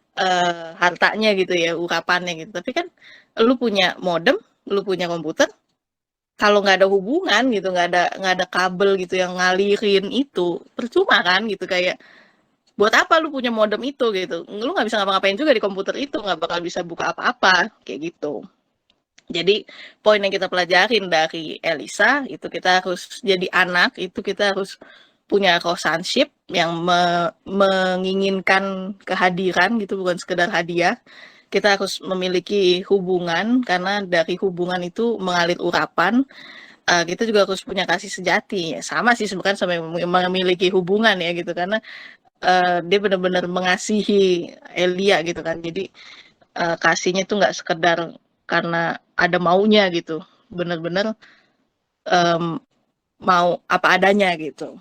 hartanya gitu ya, ungkapannya gitu. Tapi kan lu punya modem, lu punya komputer, kalau nggak ada hubungan gitu, nggak ada kabel gitu yang ngalirin itu, percuma kan gitu. Kayak buat apa lu punya modem itu gitu, lu nggak bisa ngapa-ngapain juga di komputer itu, nggak bakal bisa buka apa-apa kayak gitu. Jadi poin yang kita pelajarin dari Elisa itu, kita harus jadi anak itu kita harus punya relationship yang menginginkan kehadiran gitu, bukan sekedar hadiah. Kita harus memiliki hubungan karena dari hubungan itu mengalir urapan. Kita juga harus punya kasih sejati. Sama sih sebenarnya sampai memiliki hubungan ya gitu, karena dia benar-benar mengasihi Elia gitu kan. Jadi kasihnya tuh nggak sekedar karena ada maunya gitu, bener-bener mau apa adanya gitu.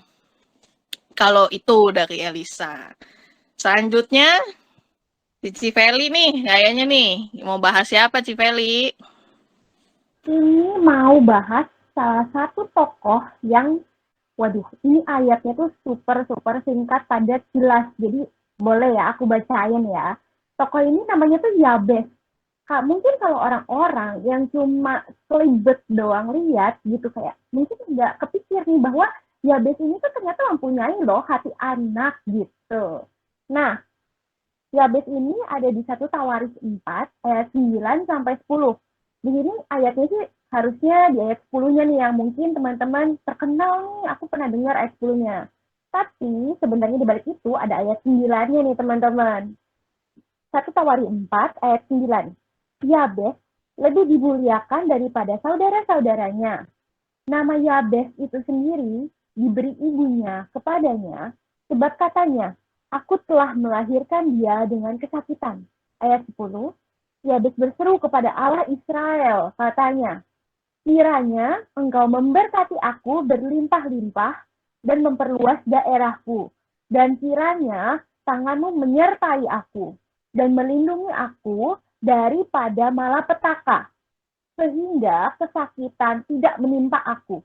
Kalau itu dari Elisa. Selanjutnya si Civeli nih, kayaknya nih mau bahas siapa Civeli? Ini mau bahas salah satu tokoh yang, waduh, ini ayatnya tuh super singkat, padat, jelas. Jadi boleh ya aku bacain ya. Tokoh ini namanya tuh Yabes. Mungkin kalau orang-orang yang cuma kelibet doang lihat gitu, kayak mungkin nggak kepikir nih bahwa Yabes ini tuh ternyata mempunyai loh hati anak gitu. Nah, Yabes ini ada di 1 Tawaris 4 ayat 9 sampai 10. Di sini ayatnya sih harusnya di ayat 10-nya nih yang mungkin teman-teman terkenal nih, aku pernah dengar ayat 10-nya. Tapi sebenarnya di balik itu ada ayat 9-nya nih teman-teman. 1 Tawari 4 ayat 9. Yabes lebih dimuliakan daripada saudara-saudaranya. Nama Yabes itu sendiri diberi ibunya kepadanya sebab katanya, aku telah melahirkan dia dengan kesakitan. Ayat 10. Yabes berseru kepada Allah Israel, katanya, kiranya engkau memberkati aku berlimpah-limpah dan memperluas daerahku, dan kiranya tanganmu menyertai aku dan melindungi aku daripada malapetaka, sehingga kesakitan tidak menimpa aku.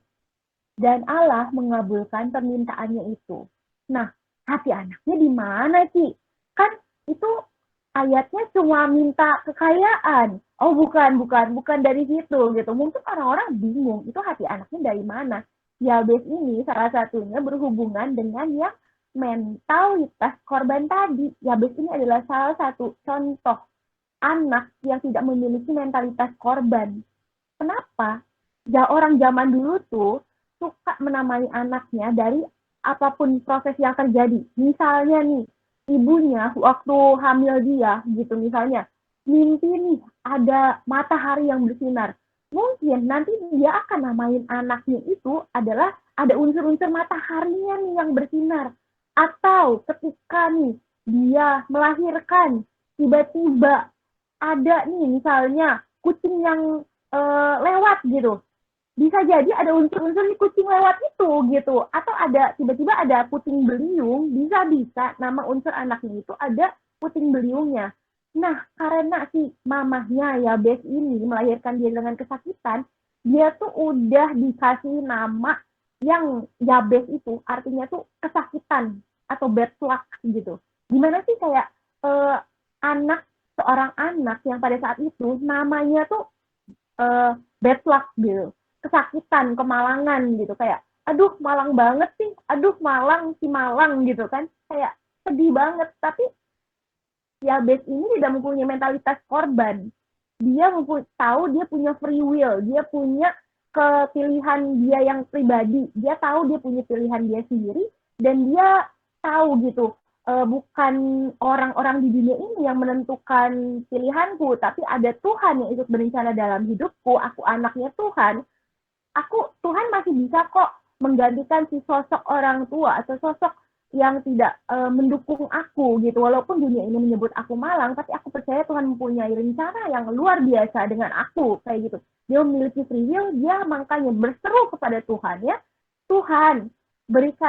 Dan Allah mengabulkan permintaannya itu. Nah, hati anaknya di mana sih? Kan itu ayatnya cuma minta kekayaan. Oh bukan dari situ gitu. Mungkin orang-orang bingung, itu hati anaknya dari mana? Yabes ini salah satunya berhubungan dengan yang mentalitas korban tadi. Yabes ini adalah salah satu contoh anak yang tidak memiliki mentalitas korban. Kenapa? Ya orang zaman dulu tuh suka menamai anaknya dari apapun proses yang terjadi. Misalnya nih, ibunya waktu hamil dia gitu misalnya, mimpi nih ada matahari yang bersinar. Mungkin nanti dia akan namain anaknya itu adalah ada unsur-unsur mataharinya nih yang bersinar. Atau ketika nih dia melahirkan, tiba-tiba ada nih misalnya kucing yang lewat gitu. Bisa jadi ada unsur-unsur di kucing lewat itu gitu. Atau ada tiba-tiba ada puting beliung, bisa-bisa nama unsur anaknya itu ada puting beliungnya. Nah, karena si mamahnya Yabes ini melahirkan dia dengan kesakitan, dia tuh udah dikasih nama yang Yabes itu artinya tuh kesakitan atau bad luck gitu. Gimana sih kayak anak seorang anak yang pada saat itu namanya tuh bad luck gitu, kesakitan, kemalangan gitu, kayak aduh malang banget sih, aduh malang si malang gitu kan, kayak sedih banget. Tapi Yabes ini tidak mempunyai mentalitas korban. Dia tahu dia punya free will, dia punya kepilihan dia yang pribadi, dia tahu dia punya pilihan dia sendiri, dan dia tahu gitu, bukan orang-orang di dunia ini yang menentukan pilihanku, tapi ada Tuhan yang ikut berencana dalam hidupku, aku anaknya Tuhan, Tuhan masih bisa kok menggantikan si sosok orang tua atau sosok yang tidak mendukung aku gitu. Walaupun dunia ini menyebut aku malang, tapi aku percaya Tuhan mempunyai rencana yang luar biasa dengan aku kayak gitu. Dia memiliki free will, dia makanya berseru kepada Tuhan ya. Tuhan,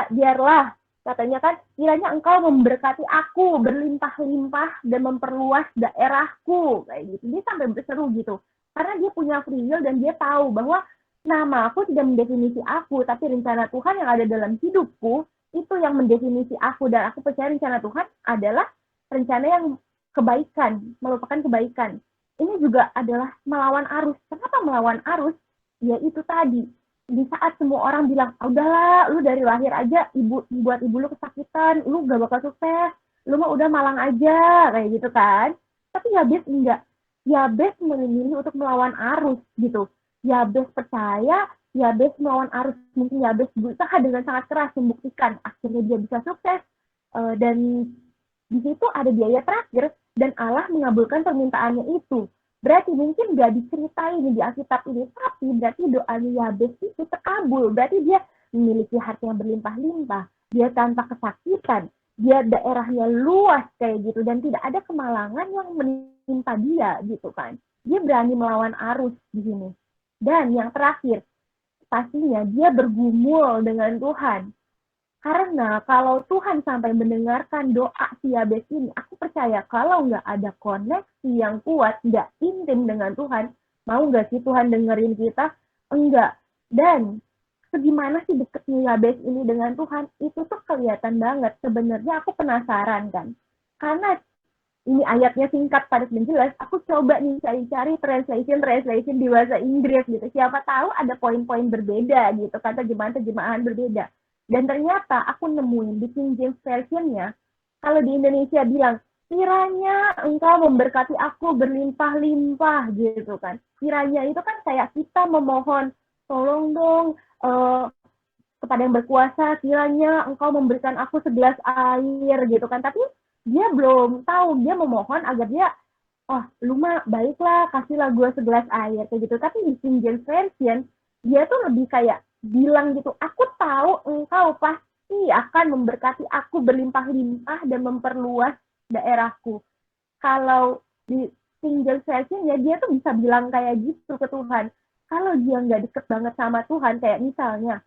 biarlah katanya kan, kiranya engkau memberkati aku berlimpah-limpah dan memperluas daerahku kayak gitu. Dia sampai berseru gitu. Karena dia punya free will dan dia tahu bahwa nama aku tidak mendefinisi aku, tapi rencana Tuhan yang ada dalam hidupku itu yang mendefinisi aku, dan aku percaya rencana Tuhan adalah rencana yang kebaikan, merupakan kebaikan. Ini juga adalah melawan arus. Kenapa melawan arus? Ya itu tadi, di saat semua orang bilang, udahlah, lu dari lahir aja buat ibu lu kesakitan, lu gak bakal sukses, lu mah udah malang aja, kayak gitu kan. Tapi Yabes enggak. Yabes memilih untuk melawan arus gitu. Yabes percaya, Yabes melawan arus, mungkin Yabes berusaha dengan sangat keras membuktikan, akhirnya dia bisa sukses, dan di situ ada biaya terakhir, dan Allah mengabulkan permintaannya itu. Berarti mungkin gak diceritain di Alkitab ini, tapi berarti doanya Yabes itu terkabul, berarti dia memiliki harta yang berlimpah-limpah, dia tanpa kesakitan, dia daerahnya luas kayak gitu, dan tidak ada kemalangan yang menimpa dia gitu kan. Dia berani melawan arus di sini. Dan yang terakhir, pastinya dia bergumul dengan Tuhan. Karena kalau Tuhan sampai mendengarkan doa si Yabes ini, aku percaya kalau nggak ada koneksi yang kuat, nggak intim dengan Tuhan, mau nggak sih Tuhan dengerin kita? Enggak. Dan segimana sih deketnya Yabes ini dengan Tuhan, itu tuh kelihatan banget. Sebenarnya aku penasaran kan. Karena ini ayatnya singkat, padat dan jelas, aku coba nih cari-cari translation di bahasa Inggris gitu. Siapa tahu ada poin-poin berbeda gitu, kata terjemahan berbeda. Dan ternyata aku nemuin di King James Version-nya, kalau di Indonesia bilang, kiranya engkau memberkati aku berlimpah-limpah gitu kan. Kiranya itu kan kayak kita memohon, tolong dong kepada yang berkuasa, kiranya engkau memberikan aku segelas air gitu kan. Tapi dia belum tahu, dia memohon agar dia, oh lu mah baiklah kasihlah gue segelas air kayak gitu. Tapi di King James Version dia tuh lebih kayak bilang gitu, aku tahu engkau pasti akan memberkati aku berlimpah-limpah dan memperluas daerahku. Kalau di King James Version ya dia tuh bisa bilang kayak gitu ke Tuhan. Kalau dia nggak deket banget sama Tuhan, kayak misalnya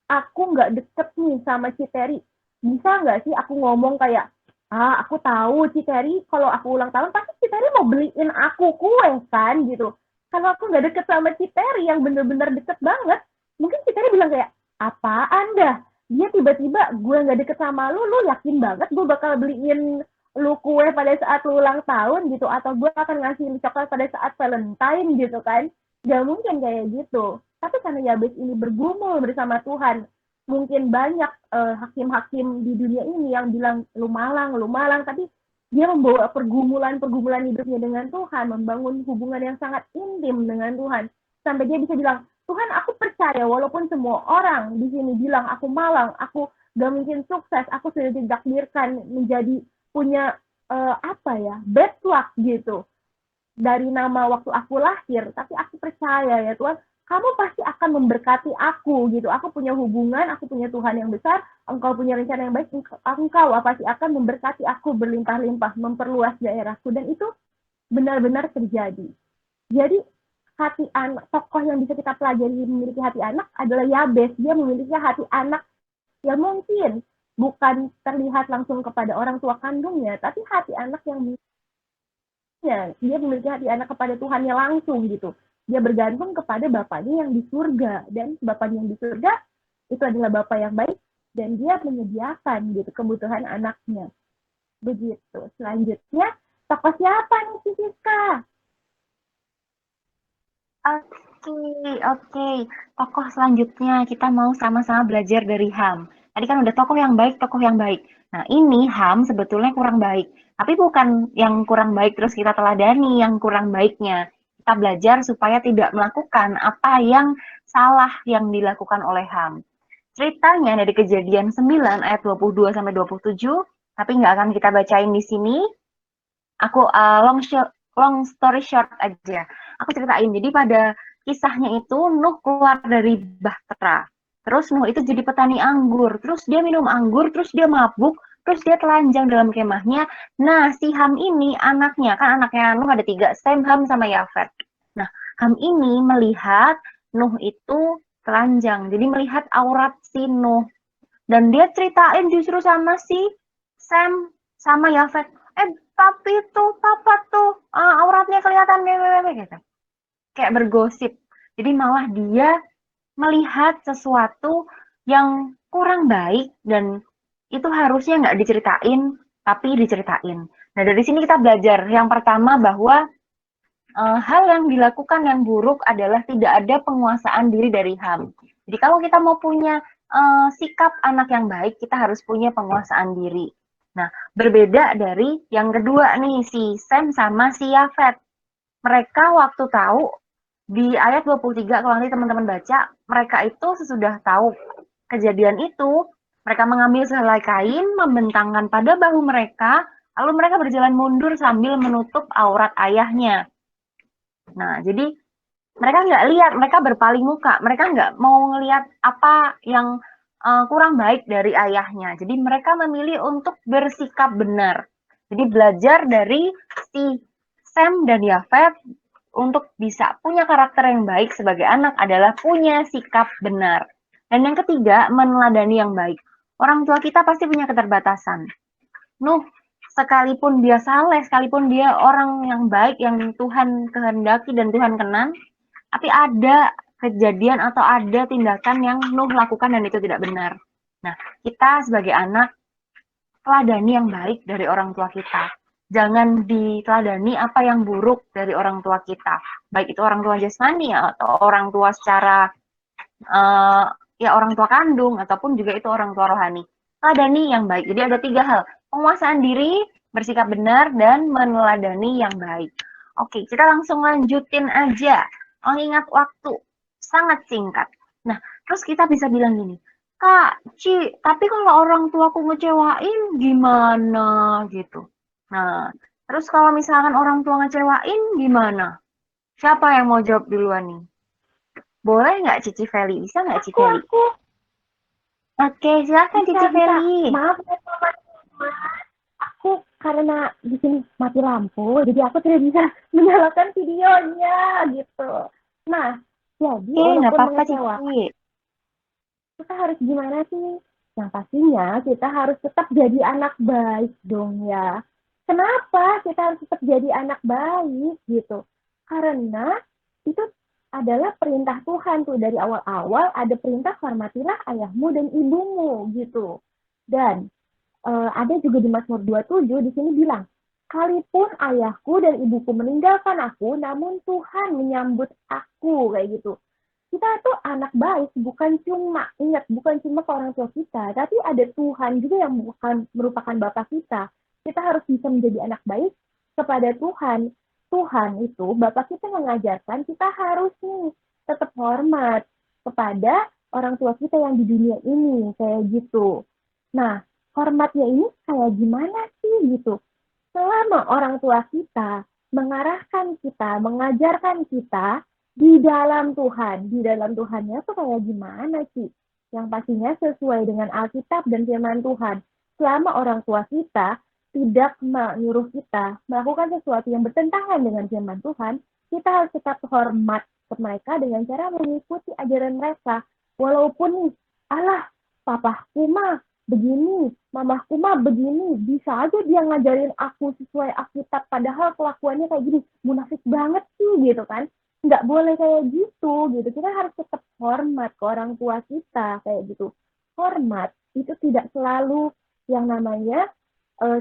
aku nggak deket nih sama Citeri, bisa nggak sih aku ngomong kayak, aku tahu Citeri kalau aku ulang tahun pasti Citeri mau beliin aku kue kan gitu. Kalau aku nggak deket sama Citeri yang bener-bener deket banget, mungkin Citeri bilang kayak, apaan dah? Dia tiba-tiba gue nggak deket sama lu yakin banget gue bakal beliin lu kue pada saat lu ulang tahun gitu, atau gue akan ngasih coklat pada saat Valentine gitu kan. Gak mungkin kayak gitu. Tapi karena Yabes ini bergumul bersama Tuhan, mungkin banyak hakim-hakim di dunia ini yang bilang lu malang, tapi dia membawa pergumulan-pergumulan hidupnya dengan Tuhan, membangun hubungan yang sangat intim dengan Tuhan, sampai dia bisa bilang, Tuhan aku percaya walaupun semua orang di sini bilang aku malang, aku gak mungkin sukses, aku sudah ditakdirkan menjadi punya bad luck gitu dari nama waktu aku lahir, tapi aku percaya ya Tuhan, kamu pasti akan memberkati aku gitu. Aku punya hubungan, aku punya Tuhan yang besar, engkau punya rencana yang baik, engkau pasti akan memberkati aku berlimpah-limpah, memperluas daerahku, dan itu benar-benar terjadi. Jadi hati anak, tokoh yang bisa kita pelajari memiliki hati anak adalah Yabes. Dia memiliki hati anak yang mungkin bukan terlihat langsung kepada orang tua kandungnya, tapi hati anak yang dia memiliki hati anak kepada Tuhannya langsung gitu. Dia bergantung kepada Bapaknya yang di surga, dan Bapaknya yang di surga itu adalah Bapak yang baik dan dia menyediakan gitu kebutuhan anaknya. Begitu. Selanjutnya, tokoh siapa nih Siska? Oke. Tokoh selanjutnya kita mau sama-sama belajar dari Ham. Tadi kan udah tokoh yang baik, tokoh yang baik. Nah, ini Ham sebetulnya kurang baik. Tapi bukan yang kurang baik terus kita teladani yang kurang baiknya. Kita belajar supaya tidak melakukan apa yang salah yang dilakukan oleh Ham. Ceritanya dari Kejadian 9 ayat 22 sampai 27, tapi nggak akan kita bacain di sini. Aku long story short aja. Aku ceritain. Jadi pada kisahnya itu Nuh keluar dari Bahtera. Terus Nuh itu jadi petani anggur. Terus dia minum anggur, terus dia mabuk, terus dia telanjang dalam kemahnya. Nah, si Ham ini anaknya, kan anaknya Nuh ada 3, Sem, Ham, sama Yafet. Nah, Ham ini melihat Nuh itu telanjang. Jadi melihat aurat si Nuh. Dan dia ceritain justru sama si Sem sama Yafet. Tapi tuh papa tuh auratnya kelihatan gitu. Kayak bergosip. Jadi malah dia melihat sesuatu yang kurang baik dan itu harusnya nggak diceritain, tapi diceritain. Nah, dari sini kita belajar yang pertama bahwa hal yang dilakukan yang buruk adalah tidak ada penguasaan diri dari Ham. Jadi kalau kita mau punya sikap anak yang baik, kita harus punya penguasaan diri. Nah, berbeda dari yang kedua nih, si Sem sama si Yafet. Mereka waktu tahu, di ayat 23, kalau nanti teman-teman baca, mereka itu sesudah tahu kejadian itu, mereka mengambil sehelai kain, membentangkan pada bahu mereka, lalu mereka berjalan mundur sambil menutup aurat ayahnya. Nah, jadi mereka nggak lihat, mereka berpaling muka, mereka nggak mau ngelihat apa yang kurang baik dari ayahnya. Jadi mereka memilih untuk bersikap benar. Jadi belajar dari si Sem dan Yafet untuk bisa punya karakter yang baik sebagai anak adalah punya sikap benar. Dan yang ketiga, meneladani yang baik. Orang tua kita pasti punya keterbatasan. Nuh, sekalipun dia saleh, sekalipun dia orang yang baik, yang Tuhan kehendaki dan Tuhan kenan, tapi ada kejadian atau ada tindakan yang Nuh lakukan dan itu tidak benar. Nah, kita sebagai anak, teladani yang baik dari orang tua kita. Jangan diteladani apa yang buruk dari orang tua kita. Baik itu orang tua jasmani atau orang tua secara orang tua kandung ataupun juga itu orang tua rohani. Teladani yang baik. Jadi ada 3 hal. Penguasaan diri, bersikap benar dan meneladani yang baik. Oke, kita langsung lanjutin aja. Mengingat waktu sangat singkat. Nah, terus kita bisa bilang gini, Kak, Ci, tapi kalau orang tuaku ngecewain gimana gitu. Nah, terus kalau misalkan orang tua ngecewain gimana? Siapa yang mau jawab duluan nih? Boleh nggak Cici Feli? Bisa nggak Cici Feli? Aku. Oke, silakan Cici Bisa. Feli. Maaf ya teman-teman. Aku karena di sini mati lampu, jadi aku tidak bisa menyalakan videonya gitu. Nah, jadi Oke, nggak walaupun apa-apa mengecewakan, Cici. kita harus gimana sih? Yang pastinya kita harus tetap jadi anak baik dong ya. Kenapa kita harus tetap jadi anak baik gitu? Karena itu adalah perintah Tuhan tuh dari awal-awal ada perintah hormatilah ayahmu dan ibumu gitu. Dan ada juga di Mazmur 27 di sini bilang, "Kalipun ayahku dan ibuku meninggalkan aku, namun Tuhan menyambut aku," kayak gitu. Kita tuh anak baik bukan cuma ingat bukan cuma ke orang tua kita, tapi ada Tuhan juga yang bukan merupakan Bapa kita. Kita harus bisa menjadi anak baik kepada Tuhan. Tuhan itu Bapak kita mengajarkan kita harus nih tetap hormat kepada orang tua kita yang di dunia ini kayak gitu. Nah, hormatnya ini kayak gimana sih gitu? Selama orang tua kita mengarahkan kita, mengajarkan kita di dalam Tuhan. Di dalam Tuhannya tuh kayak gimana sih? Yang pastinya sesuai dengan Alkitab dan firman Tuhan. Selama orang tua kita tidak menyuruh kita melakukan sesuatu yang bertentangan dengan firman Tuhan, kita harus tetap hormat ke mereka dengan cara mengikuti ajaran mereka. Walaupun nih, alah, papaku mah begini, mamahku mah begini, bisa aja dia ngajarin aku sesuai Alkitab, padahal kelakuannya kayak gini, munafik banget sih gitu kan. Nggak boleh kayak gitu, kita harus tetap hormat ke orang tua kita, kayak gitu. Hormat itu tidak selalu yang namanya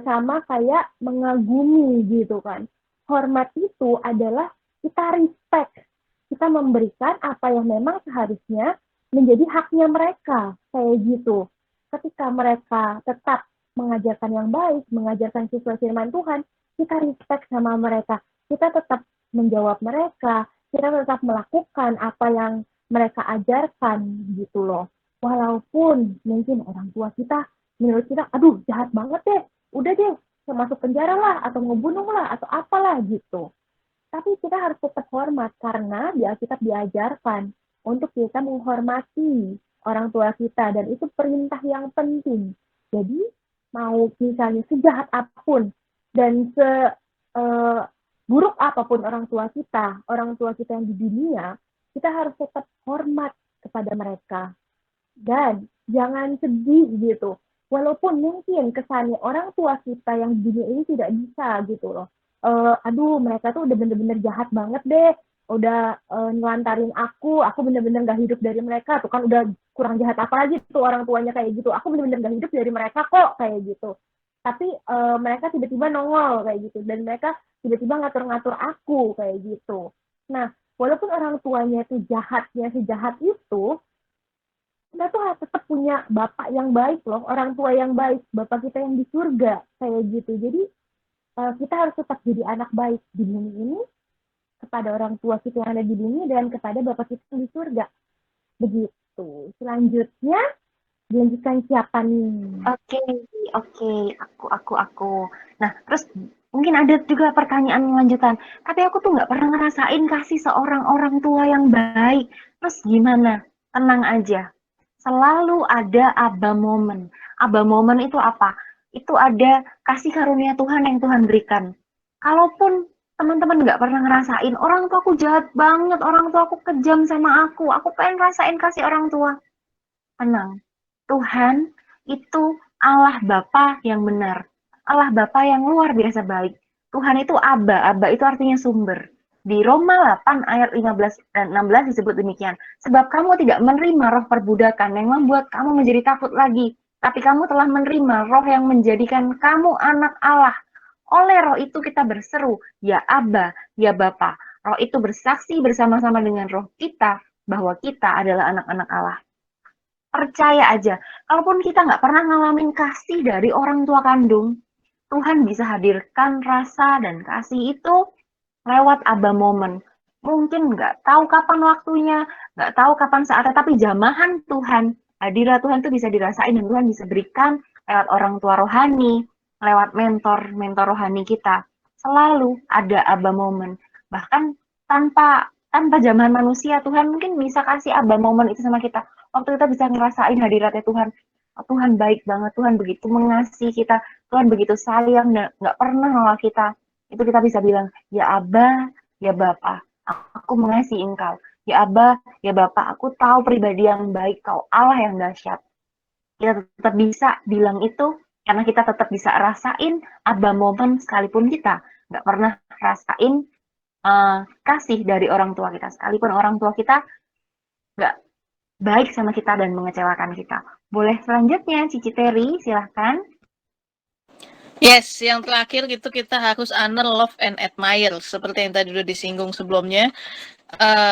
sama kayak mengagumi gitu kan. Hormat itu adalah kita respect, kita memberikan apa yang memang seharusnya menjadi haknya mereka, kayak gitu. Ketika mereka tetap mengajarkan yang baik, mengajarkan sesuai firman Tuhan, kita respect sama mereka. Kita tetap menjawab mereka, kita tetap melakukan apa yang mereka ajarkan gitu loh. Walaupun mungkin orang tua kita menurut kita, aduh jahat banget deh, udah deh, masuk penjara lah, atau ngebunuh lah, atau apalah gitu. Tapi kita harus tetap hormat, karena di Alkitab diajarkan untuk kita menghormati orang tua kita, dan itu perintah yang penting. Jadi, mau misalnya sejahat apapun, dan seburuk apapun orang tua kita yang di dunia, kita harus tetap hormat kepada mereka. Dan jangan sedih gitu. Walaupun mungkin kesannya orang tua kita yang di dunia ini tidak bisa gitu loh. Aduh, mereka tuh udah bener-bener jahat banget deh. Udah ngelantarin aku bener-bener gak hidup dari mereka. Tuh kan udah kurang jahat apa lagi tuh orang tuanya kayak gitu. Aku bener-bener gak hidup dari mereka kok, kayak gitu. Tapi mereka tiba-tiba nongol kayak gitu. Dan mereka tiba-tiba ngatur-ngatur aku kayak gitu. Nah, walaupun orang tuanya itu jahatnya sejahat itu, kita tuh harus tetap punya bapak yang baik loh, orang tua yang baik, bapak kita yang di surga, kayak gitu. Jadi kita harus tetap jadi anak baik di bumi ini, kepada orang tua kita yang ada di bumi, dan kepada bapak kita yang di surga. Begitu. Selanjutnya, dilanjutkan siapa nih? Oke, aku. Nah, terus mungkin ada juga pertanyaan lanjutan. Tapi aku tuh nggak pernah ngerasain kasih seorang orang tua yang baik. Terus gimana? Tenang aja. Selalu ada Aba Momen. Aba Momen itu apa? Itu ada kasih karunia Tuhan yang Tuhan berikan. Kalaupun teman-teman nggak pernah ngerasain, orang tua aku jahat banget, orang tua aku kejam sama aku pengen rasain kasih orang tua. Tenang, Tuhan itu Allah Bapa yang benar. Allah Bapa yang luar biasa baik. Tuhan itu Aba. Aba itu artinya sumber. Di Roma 8 ayat 15 dan 16 disebut demikian. Sebab kamu tidak menerima roh perbudakan yang membuat kamu menjadi takut lagi. Tapi kamu telah menerima roh yang menjadikan kamu anak Allah. Oleh roh itu kita berseru, ya Aba, ya Bapa. Roh itu bersaksi bersama-sama dengan roh kita bahwa kita adalah anak-anak Allah. Percaya aja, kalaupun kita nggak pernah ngalamin kasih dari orang tua kandung, Tuhan bisa hadirkan rasa dan kasih itu lewat Abba Moment. Mungkin nggak tahu kapan waktunya, nggak tahu kapan saatnya, tapi jamahan Tuhan, hadirat Tuhan itu bisa dirasain dan Tuhan bisa berikan lewat orang tua rohani, lewat mentor rohani kita. Selalu ada Abba Moment. Bahkan tanpa tanpa jamahan manusia, Tuhan mungkin bisa kasih Abba Moment itu sama kita. Waktu kita bisa ngerasain hadiratnya Tuhan. Oh, Tuhan baik banget, Tuhan begitu mengasihi kita, Tuhan begitu sayang dan nggak pernah nolak kita. Itu kita bisa bilang, ya Abba, ya Bapa, aku mengasihi Engkau. Ya Abba, ya Bapa, aku tahu pribadi yang baik, Kau Allah yang dahsyat. Kita tetap bisa bilang itu karena kita tetap bisa rasain Abba Moment sekalipun kita nggak pernah rasain kasih dari orang tua kita. Sekalipun orang tua kita nggak baik sama kita dan mengecewakan kita. Boleh selanjutnya, Cici Terry, silahkan. Yes, yang terakhir gitu kita harus honor, love, and admire seperti yang tadi udah disinggung sebelumnya.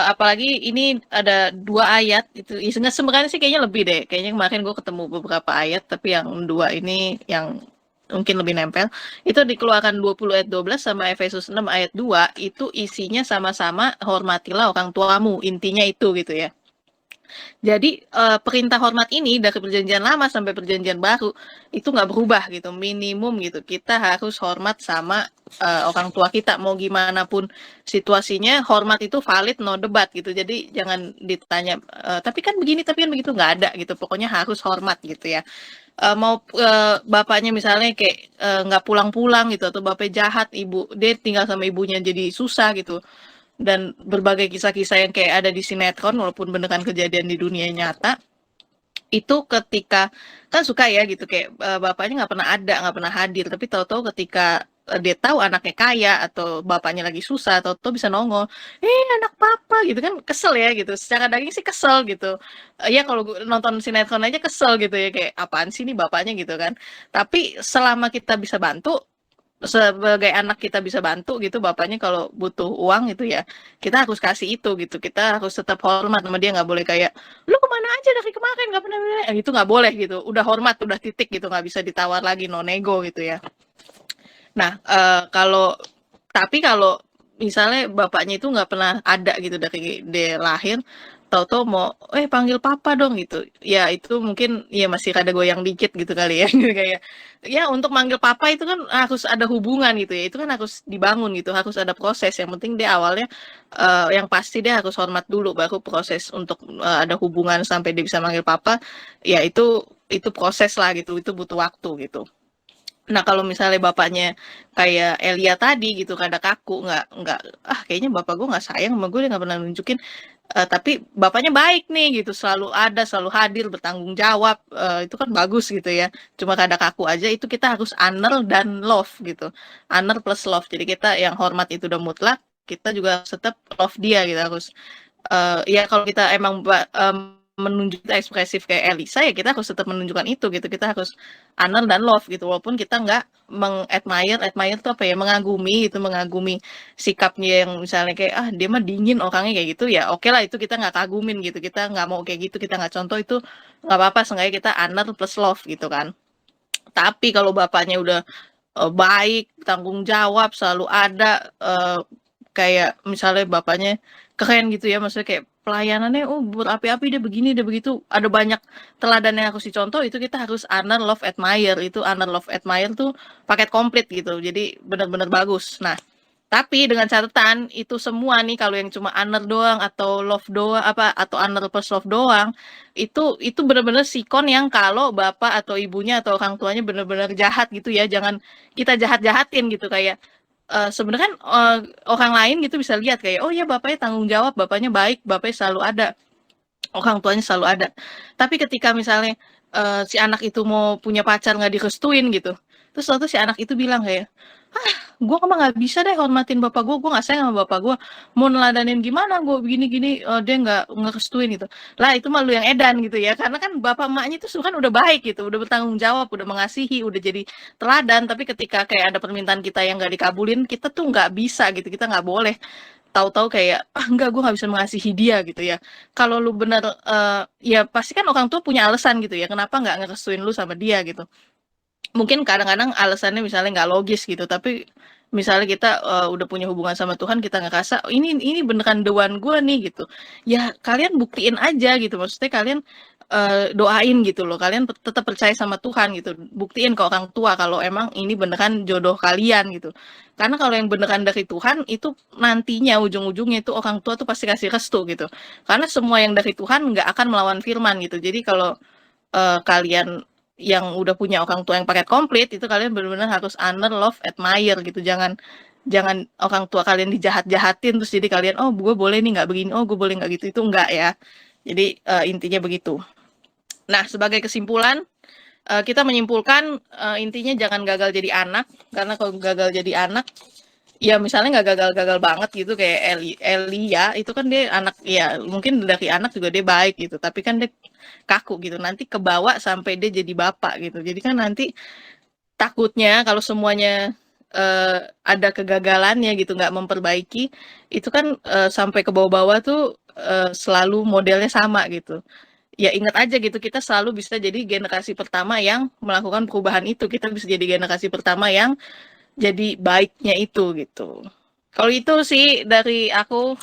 Apalagi ini ada 2 ayat itu, sebenarnya sih kayaknya lebih deh. Kayaknya kemarin gue ketemu beberapa ayat, tapi yang 2 ini yang mungkin lebih nempel. Itu di Keluaran 20 ayat 12 sama Efesus 6 ayat 2 itu isinya sama-sama hormatilah orang tuamu. Intinya itu gitu ya. Jadi perintah hormat ini dari perjanjian lama sampai perjanjian baru itu nggak berubah gitu, minimum gitu. Kita harus hormat sama orang tua kita, mau gimana pun situasinya, hormat itu valid, no debat gitu. Jadi jangan ditanya, tapi kan begini, tapi kan begitu, nggak ada gitu. Pokoknya harus hormat gitu ya. Mau bapaknya misalnya kayak nggak pulang-pulang gitu, atau bapaknya jahat, dia tinggal sama ibunya jadi susah gitu, dan berbagai kisah-kisah yang kayak ada di sinetron walaupun beneran kejadian di dunia nyata, itu ketika kan suka ya gitu kayak bapaknya nggak pernah hadir, tapi tahu-tahu ketika dia tahu anaknya kaya atau bapaknya lagi susah, tahu-tahu bisa nongol, anak papa gitu kan, kesel ya gitu, secara daging sih kesel gitu. Ya kalau nonton sinetron aja kesel gitu ya, kayak apaan sih nih bapaknya gitu kan. Tapi selama kita bisa bantu, sebagai anak kita bisa bantu gitu, bapaknya kalau butuh uang itu ya kita harus kasih itu gitu, kita harus tetap hormat sama dia, nggak boleh kayak lu kemana aja dari kemarin nggak pernah, itu nggak boleh gitu, udah hormat udah titik gitu, nggak bisa ditawar lagi, no nego gitu ya. Nah kalau misalnya bapaknya itu nggak pernah ada gitu dari dia lahir, tahu-tahu mau panggil papa dong gitu, ya itu mungkin ya masih rada goyang dikit gitu kali ya. Gitu kayak ya untuk manggil papa itu kan harus ada hubungan gitu ya, itu kan harus dibangun gitu, harus ada proses. Yang penting dia awalnya yang pasti dia harus hormat dulu, baru proses untuk ada hubungan sampai dia bisa manggil papa, ya itu proses lah gitu, itu butuh waktu gitu. Nah kalau misalnya bapaknya kayak Elia tadi gitu, kada kaku, nggak, kayaknya bapak gue nggak sayang sama gue, dia nggak pernah nunjukin. Tapi bapaknya baik nih gitu, selalu ada, selalu hadir, bertanggung jawab, itu kan bagus gitu ya. Cuma kada kaku aja, itu kita harus honor dan love gitu. Honor plus love. Jadi kita yang hormat itu udah mutlak, kita juga tetap love dia gitu, harus ya kalau kita emang menunjukkan ekspresif kayak Elisa, ya kita harus tetap menunjukkan itu gitu, kita harus honor dan love gitu, walaupun kita nggak admire tuh apa ya, mengagumi sikapnya, yang misalnya kayak dia mah dingin orangnya kayak gitu, ya oke lah, itu kita nggak kagumin gitu, kita nggak mau kayak gitu, kita nggak contoh itu, nggak apa-apa, seenggaknya kita honor plus love gitu kan. Tapi kalau bapaknya udah baik, tanggung jawab, selalu ada, kayak misalnya bapaknya keren gitu ya, maksudnya kayak pelayanannya berapi-api, dia begini, dia begitu, ada banyak teladan yang harus dicontoh, itu kita harus honor, love, admire. Itu honor, love, admire tuh paket komplit gitu, jadi benar-benar bagus. Nah tapi dengan catatan, itu semua nih kalau yang cuma honor doang atau love doang, atau honor plus love doang, itu benar-benar sikon yang kalau bapak atau ibunya atau orang tuanya benar-benar jahat gitu ya, jangan kita jahat-jahatin gitu, kayak sebenarnya kan orang lain gitu bisa lihat kayak, oh ya bapaknya tanggung jawab, bapaknya baik, bapaknya selalu ada, orang tuanya selalu ada. Tapi ketika misalnya si anak itu mau punya pacar nggak direstuin gitu, terus waktu si anak itu bilang kayak, gue emang nggak bisa deh hormatin bapak gue nggak sayang sama bapak gue, mau neladanin gimana gue begini-gini, dia nggak ngerestuin gitu. Lah itu malu yang edan gitu ya, karena kan bapak emaknya itu kan udah baik gitu, udah bertanggung jawab, udah mengasihi, udah jadi teladan. Tapi ketika kayak ada permintaan kita yang nggak dikabulin, kita tuh nggak bisa gitu, kita nggak boleh tahu-tahu kayak enggak, gue nggak bisa mengasihi dia gitu ya. Kalau lu bener ya pasti kan orang tua punya alasan gitu ya, kenapa nggak ngerestuin lu sama dia gitu. mungkin kadang-kadang alasannya misalnya nggak logis gitu, tapi misalnya kita udah punya hubungan sama Tuhan, kita ngerasa "Oh, ini beneran the one gue nih gitu." Ya kalian buktiin aja gitu, maksudnya kalian doain gitu loh, kalian tetap percaya sama Tuhan gitu, buktiin ke orang tua kalau emang ini beneran jodoh kalian gitu. Karena kalau yang beneran dari Tuhan itu nantinya ujung-ujungnya itu orang tua tuh pasti kasih restu gitu. Karena semua yang dari Tuhan nggak akan melawan firman gitu. Jadi kalau kalian yang udah punya orang tua yang paket komplit itu kalian benar-benar harus honor, love, admire gitu. Jangan jangan orang tua kalian dijahat-jahatin terus jadi kalian oh gue boleh nih nggak begini, oh gue boleh nggak gitu, itu enggak ya. Jadi intinya begitu. Nah sebagai kesimpulan kita menyimpulkan intinya jangan gagal jadi anak, karena kalau gagal jadi anak ya misalnya nggak gagal-gagal banget gitu kayak Elia itu kan dia anak ya mungkin dari anak juga dia baik gitu tapi kan dia kaku gitu nanti kebawa sampai dia jadi bapak gitu jadi kan nanti takutnya kalau semuanya ada kegagalannya gitu nggak memperbaiki itu kan sampai ke bawah-bawah tuh selalu modelnya sama gitu ya ingat aja gitu kita selalu bisa jadi generasi pertama yang melakukan perubahan itu kita bisa jadi generasi pertama yang jadi baiknya itu gitu. Kalau itu sih dari aku